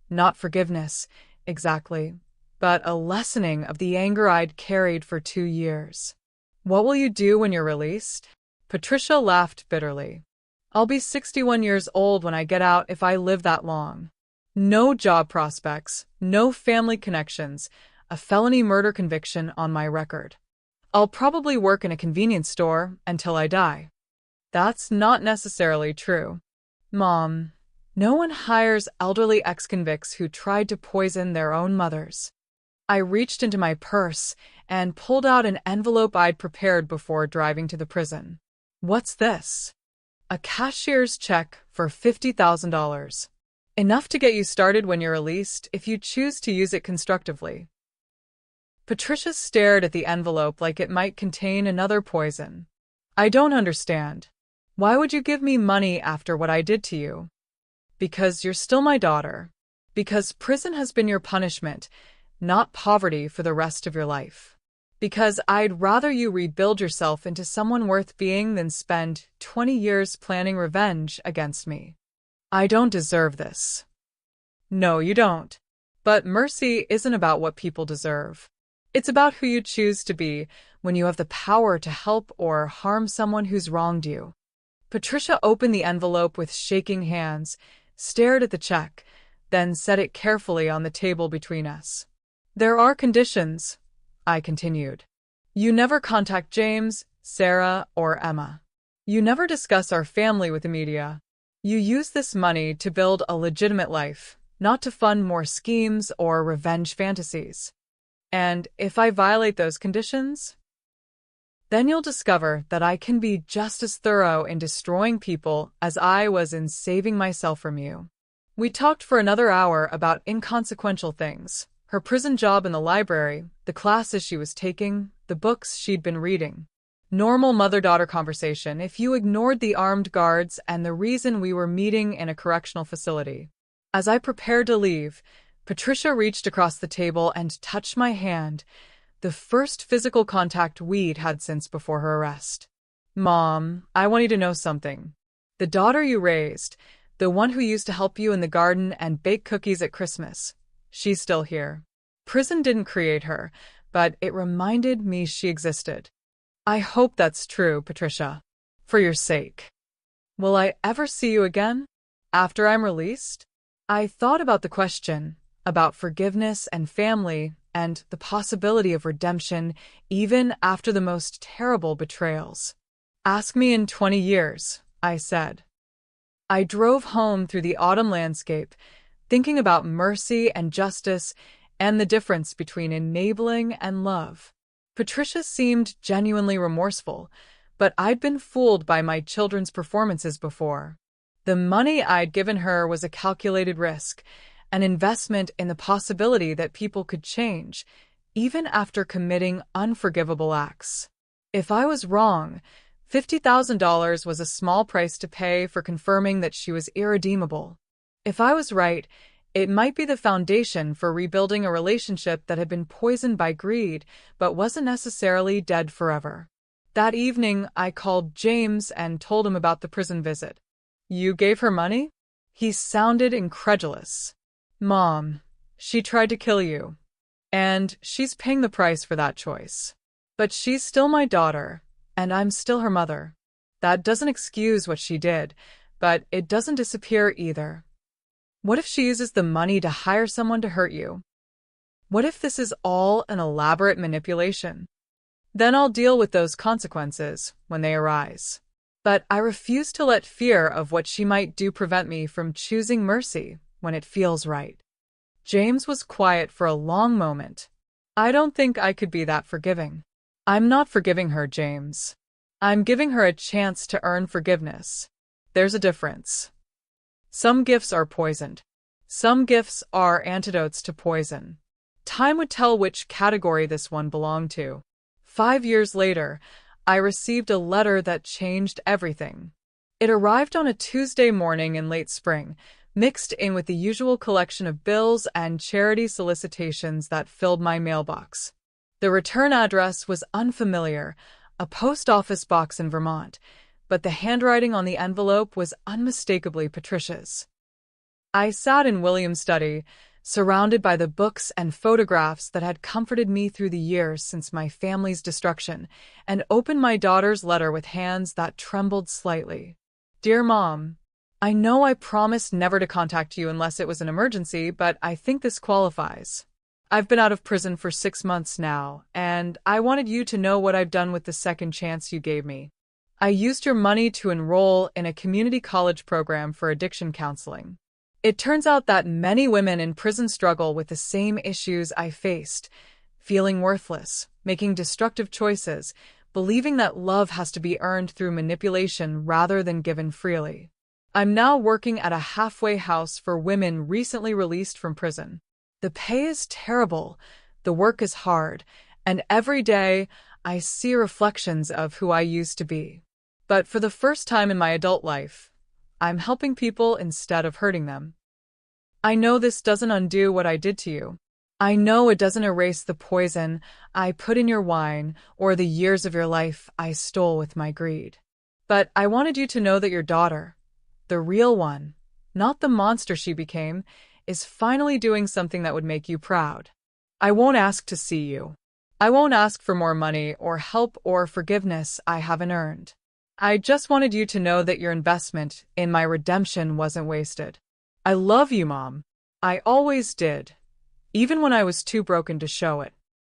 Not forgiveness, exactly, but a lessening of the anger I'd carried for 2 years. What will you do when you're released? Patricia laughed bitterly. I'll be 61 years old when I get out if I live that long. No job prospects, no family connections, a felony murder conviction on my record. I'll probably work in a convenience store until I die. That's not necessarily true. Mom, no one hires elderly ex-convicts who tried to poison their own mothers. I reached into my purse and pulled out an envelope I'd prepared before driving to the prison. What's this? A cashier's check for $50,000. Enough to get you started when you're released if you choose to use it constructively. Patricia stared at the envelope like it might contain another poison. I don't understand. Why would you give me money after what I did to you? Because you're still my daughter. Because prison has been your punishment, not poverty for the rest of your life. Because I'd rather you rebuild yourself into someone worth being than spend 20 years planning revenge against me. I don't deserve this. No, you don't. But mercy isn't about what people deserve. It's about who you choose to be when you have the power to help or harm someone who's wronged you. Patricia opened the envelope with shaking hands, stared at the check, then set it carefully on the table between us. There are conditions, I continued. You never contact James, Sarah, or Emma. You never discuss our family with the media. You use this money to build a legitimate life, not to fund more schemes or revenge fantasies. And if I violate those conditions, then you'll discover that I can be just as thorough in destroying people as I was in saving myself from you. We talked for another hour about inconsequential things: her prison job in the library, the classes she was taking, the books she'd been reading. Normal mother-daughter conversation if you ignored the armed guards and the reason we were meeting in a correctional facility. As I prepared to leave, Patricia reached across the table and touched my hand, the first physical contact we'd had since before her arrest. Mom, I want you to know something. The daughter you raised, the one who used to help you in the garden and bake cookies at Christmas, she's still here. Prison didn't create her, but it reminded me she existed. I hope that's true, Patricia. For your sake. Will I ever see you again? After I'm released? I thought about the question, about forgiveness and family, and the possibility of redemption even after the most terrible betrayals. Ask me in 20 years, I said. I drove home through the autumn landscape, thinking about mercy and justice and the difference between enabling and love. Patricia seemed genuinely remorseful, but I'd been fooled by my children's performances before. The money I'd given her was a calculated risk, an investment in the possibility that people could change, even after committing unforgivable acts. If I was wrong, $50,000 was a small price to pay for confirming that she was irredeemable. If I was right, it might be the foundation for rebuilding a relationship that had been poisoned by greed but wasn't necessarily dead forever. That evening, I called James and told him about the prison visit. You gave her money? He sounded incredulous. Mom, she tried to kill you. And she's paying the price for that choice. But she's still my daughter, and I'm still her mother. That doesn't excuse what she did, but it doesn't disappear either. What if she uses the money to hire someone to hurt you? What if this is all an elaborate manipulation? Then I'll deal with those consequences when they arise. But I refuse to let fear of what she might do prevent me from choosing mercy when it feels right. James was quiet for a long moment. I don't think I could be that forgiving. I'm not forgiving her, James. I'm giving her a chance to earn forgiveness. There's a difference. Some gifts are poisoned. Some gifts are antidotes to poison. Time would tell which category this one belonged to. 5 years later, I received a letter that changed everything. It arrived on a Tuesday morning in late spring, mixed in with the usual collection of bills and charity solicitations that filled my mailbox. The return address was unfamiliar, a post office box in Vermont, but the handwriting on the envelope was unmistakably Patricia's. I sat in William's study, surrounded by the books and photographs that had comforted me through the years since my family's destruction, and opened my daughter's letter with hands that trembled slightly. Dear Mom, I know I promised never to contact you unless it was an emergency, but I think this qualifies. I've been out of prison for 6 months now, and I wanted you to know what I've done with the second chance you gave me. I used your money to enroll in a community college program for addiction counseling. It turns out that many women in prison struggle with the same issues I faced: feeling worthless, making destructive choices, believing that love has to be earned through manipulation rather than given freely. I'm now working at a halfway house for women recently released from prison. The pay is terrible, the work is hard, and every day I see reflections of who I used to be. But for the first time in my adult life, I'm helping people instead of hurting them. I know this doesn't undo what I did to you. I know it doesn't erase the poison I put in your wine or the years of your life I stole with my greed. But I wanted you to know that your daughter, the real one, not the monster she became, is finally doing something that would make you proud. I won't ask to see you. I won't ask for more money or help or forgiveness I haven't earned. I just wanted you to know that your investment in my redemption wasn't wasted. I love you, Mom. I always did, even when I was too broken to show it.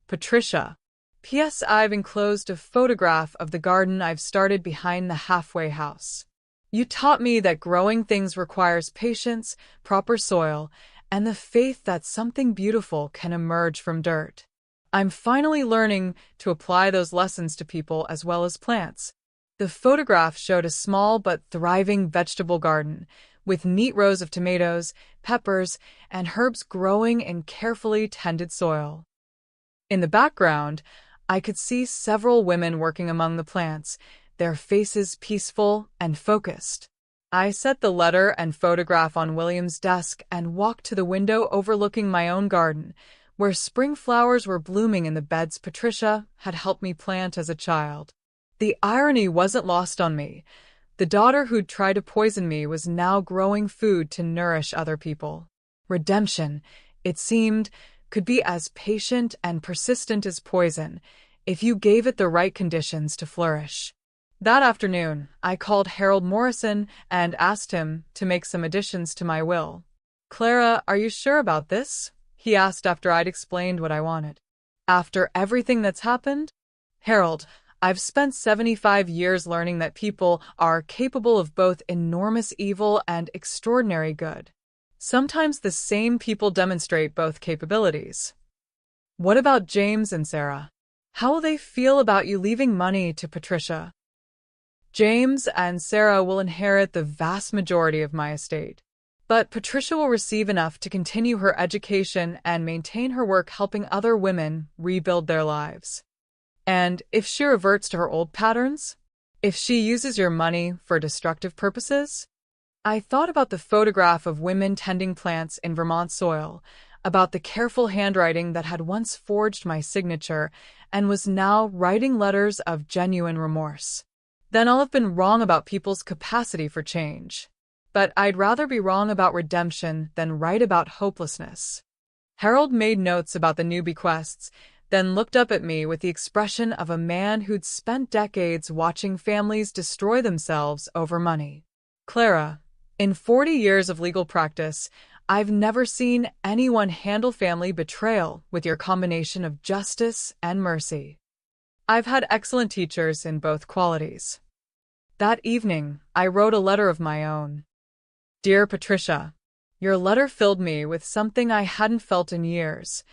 Patricia. P.S. I've enclosed a photograph of the garden I've started behind the halfway house. You taught me that growing things requires patience, proper soil, and the faith that something beautiful can emerge from dirt. I'm finally learning to apply those lessons to people as well as plants. The photograph showed a small but thriving vegetable garden, with neat rows of tomatoes, peppers, and herbs growing in carefully tended soil. In the background, I could see several women working among the plants, their faces peaceful and focused. I set the letter and photograph on William's desk and walked to the window overlooking my own garden, where spring flowers were blooming in the beds Patricia had helped me plant as a child. The irony wasn't lost on me. The daughter who'd tried to poison me was now growing food to nourish other people. Redemption, it seemed, could be as patient and persistent as poison if you gave it the right conditions to flourish. That afternoon, I called Harold Morrison and asked him to make some additions to my will. "Clara, are you sure about this?" he asked after I'd explained what I wanted. "After everything that's happened?" "Harold, I've spent 75 years learning that people are capable of both enormous evil and extraordinary good. Sometimes the same people demonstrate both capabilities." "What about James and Sarah? How will they feel about you leaving money to Patricia?" "James and Sarah will inherit the vast majority of my estate, but Patricia will receive enough to continue her education and maintain her work helping other women rebuild their lives." "And if she reverts to her old patterns? If she uses your money for destructive purposes?" I thought about the photograph of women tending plants in Vermont soil, about the careful handwriting that had once forged my signature and was now writing letters of genuine remorse. Then I'll have been wrong about people's capacity for change. But I'd rather be wrong about redemption than right about hopelessness. Harold made notes about the new bequests, then looked up at me with the expression of a man who'd spent decades watching families destroy themselves over money. "Clara, in 40 years of legal practice, I've never seen anyone handle family betrayal with your combination of justice and mercy. I've had excellent teachers in both qualities." That evening, I wrote a letter of my own. "Dear Patricia, your letter filled me with something I hadn't felt in years: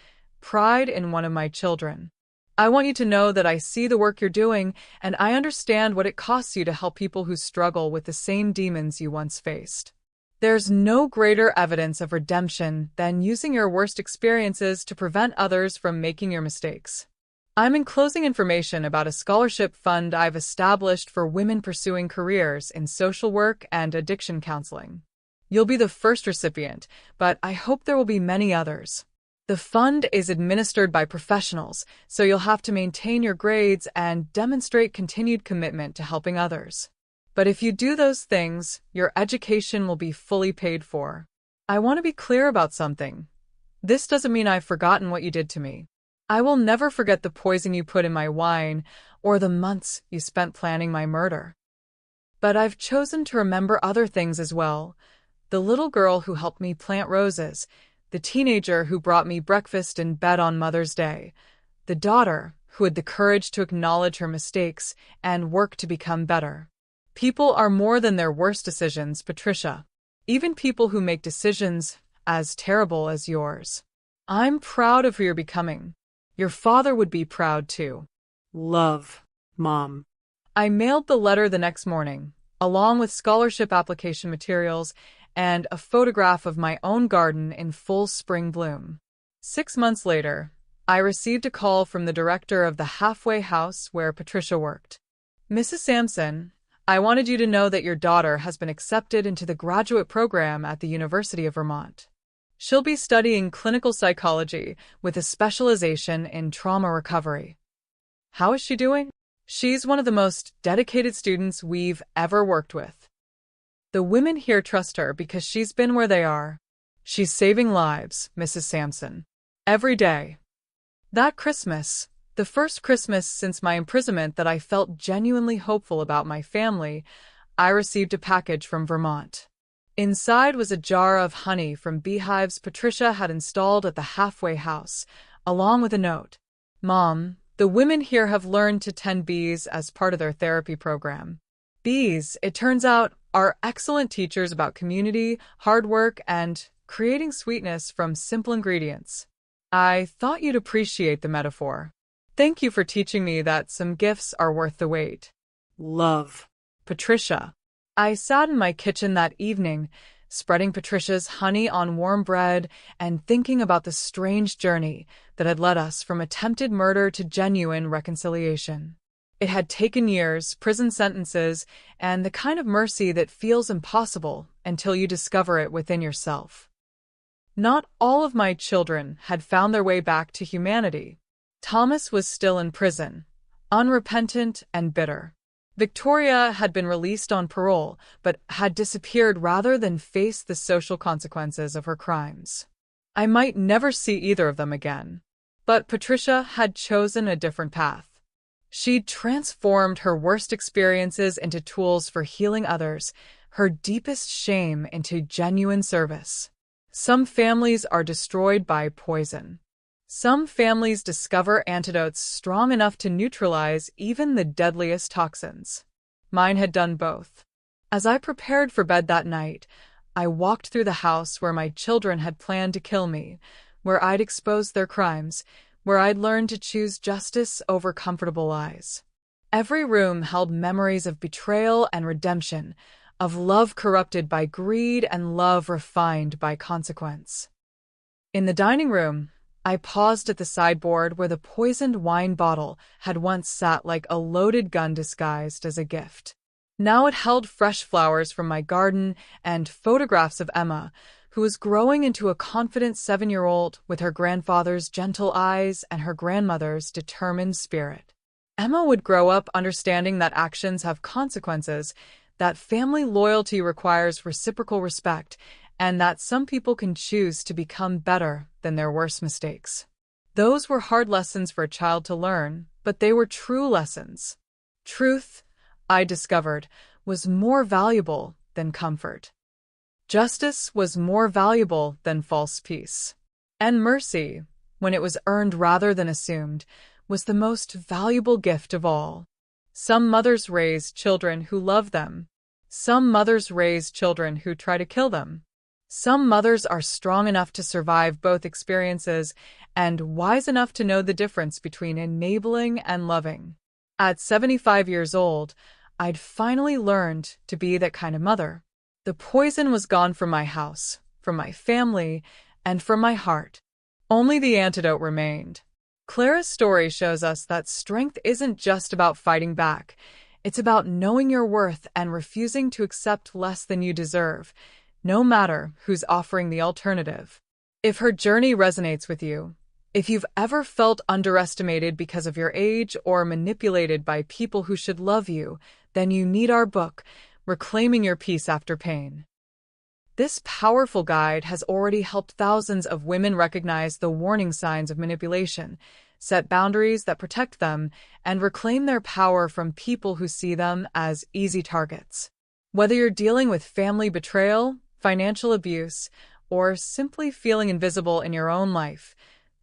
pride in one of my children. I want you to know that I see the work you're doing, and I understand what it costs you to help people who struggle with the same demons you once faced. There's no greater evidence of redemption than using your worst experiences to prevent others from making your mistakes. I'm enclosing information about a scholarship fund I've established for women pursuing careers in social work and addiction counseling. You'll be the first recipient, but I hope there will be many others. The fund is administered by professionals, so you'll have to maintain your grades and demonstrate continued commitment to helping others. But if you do those things, your education will be fully paid for. I want to be clear about something. This doesn't mean I've forgotten what you did to me. I will never forget the poison you put in my wine or the months you spent planning my murder. But I've chosen to remember other things as well. The little girl who helped me plant roses, the teenager who brought me breakfast in bed on Mother's Day, the daughter who had the courage to acknowledge her mistakes and work to become better. People are more than their worst decisions, Patricia. Even people who make decisions as terrible as yours. I'm proud of who you're becoming. Your father would be proud too. Love, Mom. I mailed the letter the next morning, along with scholarship application materials and a photograph of my own garden in full spring bloom. 6 months later, I received a call from the director of the halfway house where Patricia worked. Mrs. Sampson, I wanted you to know that your daughter has been accepted into the graduate program at the University of Vermont. She'll be studying clinical psychology with a specialization in trauma recovery. How is she doing? She's one of the most dedicated students we've ever worked with. The women here trust her because she's been where they are. She's saving lives, Mrs. Sampson. Every day. That Christmas, the first Christmas since my imprisonment that I felt genuinely hopeful about my family, I received a package from Vermont. Inside was a jar of honey from beehives Patricia had installed at the halfway house, along with a note. Mom, the women here have learned to tend bees as part of their therapy program. Bees, it turns out, are excellent teachers about community, hard work, and creating sweetness from simple ingredients. I thought you'd appreciate the metaphor. Thank you for teaching me that some gifts are worth the wait. Love. Patricia. I sat in my kitchen that evening, spreading Patricia's honey on warm bread and thinking about the strange journey that had led us from attempted murder to genuine reconciliation. It had taken years, prison sentences, and the kind of mercy that feels impossible until you discover it within yourself. Not all of my children had found their way back to humanity. Thomas was still in prison, unrepentant and bitter. Victoria had been released on parole, but had disappeared rather than face the social consequences of her crimes. I might never see either of them again. But Patricia had chosen a different path. She'd transformed her worst experiences into tools for healing others, her deepest shame into genuine service. Some families are destroyed by poison. Some families discover antidotes strong enough to neutralize even the deadliest toxins. Mine had done both. As I prepared for bed that night, I walked through the house where my children had planned to kill me, where I'd exposed their crimes, where I'd learned to choose justice over comfortable lies. Every room held memories of betrayal and redemption, of love corrupted by greed and love refined by consequence. In the dining room, I paused at the sideboard where the poisoned wine bottle had once sat like a loaded gun disguised as a gift. Now it held fresh flowers from my garden and photographs of Emma, who was growing into a confident 7-year-old with her grandfather's gentle eyes and her grandmother's determined spirit. Emma would grow up understanding that actions have consequences, that family loyalty requires reciprocal respect, and that some people can choose to become better than their worst mistakes. Those were hard lessons for a child to learn, but they were true lessons. Truth, I discovered, was more valuable than comfort. Justice was more valuable than false peace. And mercy, when it was earned rather than assumed, was the most valuable gift of all. Some mothers raise children who love them. Some mothers raise children who try to kill them. Some mothers are strong enough to survive both experiences and wise enough to know the difference between enabling and loving. At 75 years old, I'd finally learned to be that kind of mother. The poison was gone from my house, from my family, and from my heart. Only the antidote remained. Clara's story shows us that strength isn't just about fighting back. It's about knowing your worth and refusing to accept less than you deserve, no matter who's offering the alternative. If her journey resonates with you, If you've ever felt underestimated because of your age or manipulated by people who should love you, then you need our book, Reclaiming Your Peace After Pain. This powerful guide has already helped thousands of women recognize the warning signs of manipulation, set boundaries that protect them, and reclaim their power from people who see them as easy targets. Whether you're dealing with family betrayal, financial abuse, or simply feeling invisible in your own life,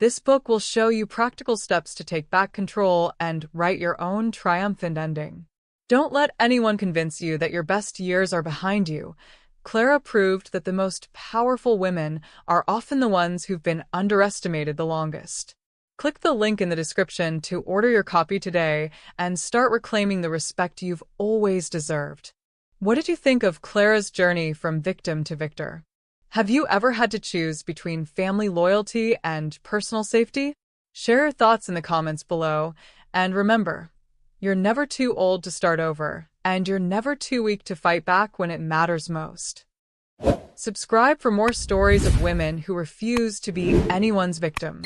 this book will show you practical steps to take back control and write your own triumphant ending. Don't let anyone convince you that your best years are behind you. Clara proved that the most powerful women are often the ones who've been underestimated the longest. Click the link in the description to order your copy today and start reclaiming the respect you've always deserved. What did you think of Clara's journey from victim to victor? Have you ever had to choose between family loyalty and personal safety? Share your thoughts in the comments below, and remember, you're never too old to start over, and you're never too weak to fight back when it matters most. Subscribe for more stories of women who refuse to be anyone's victim.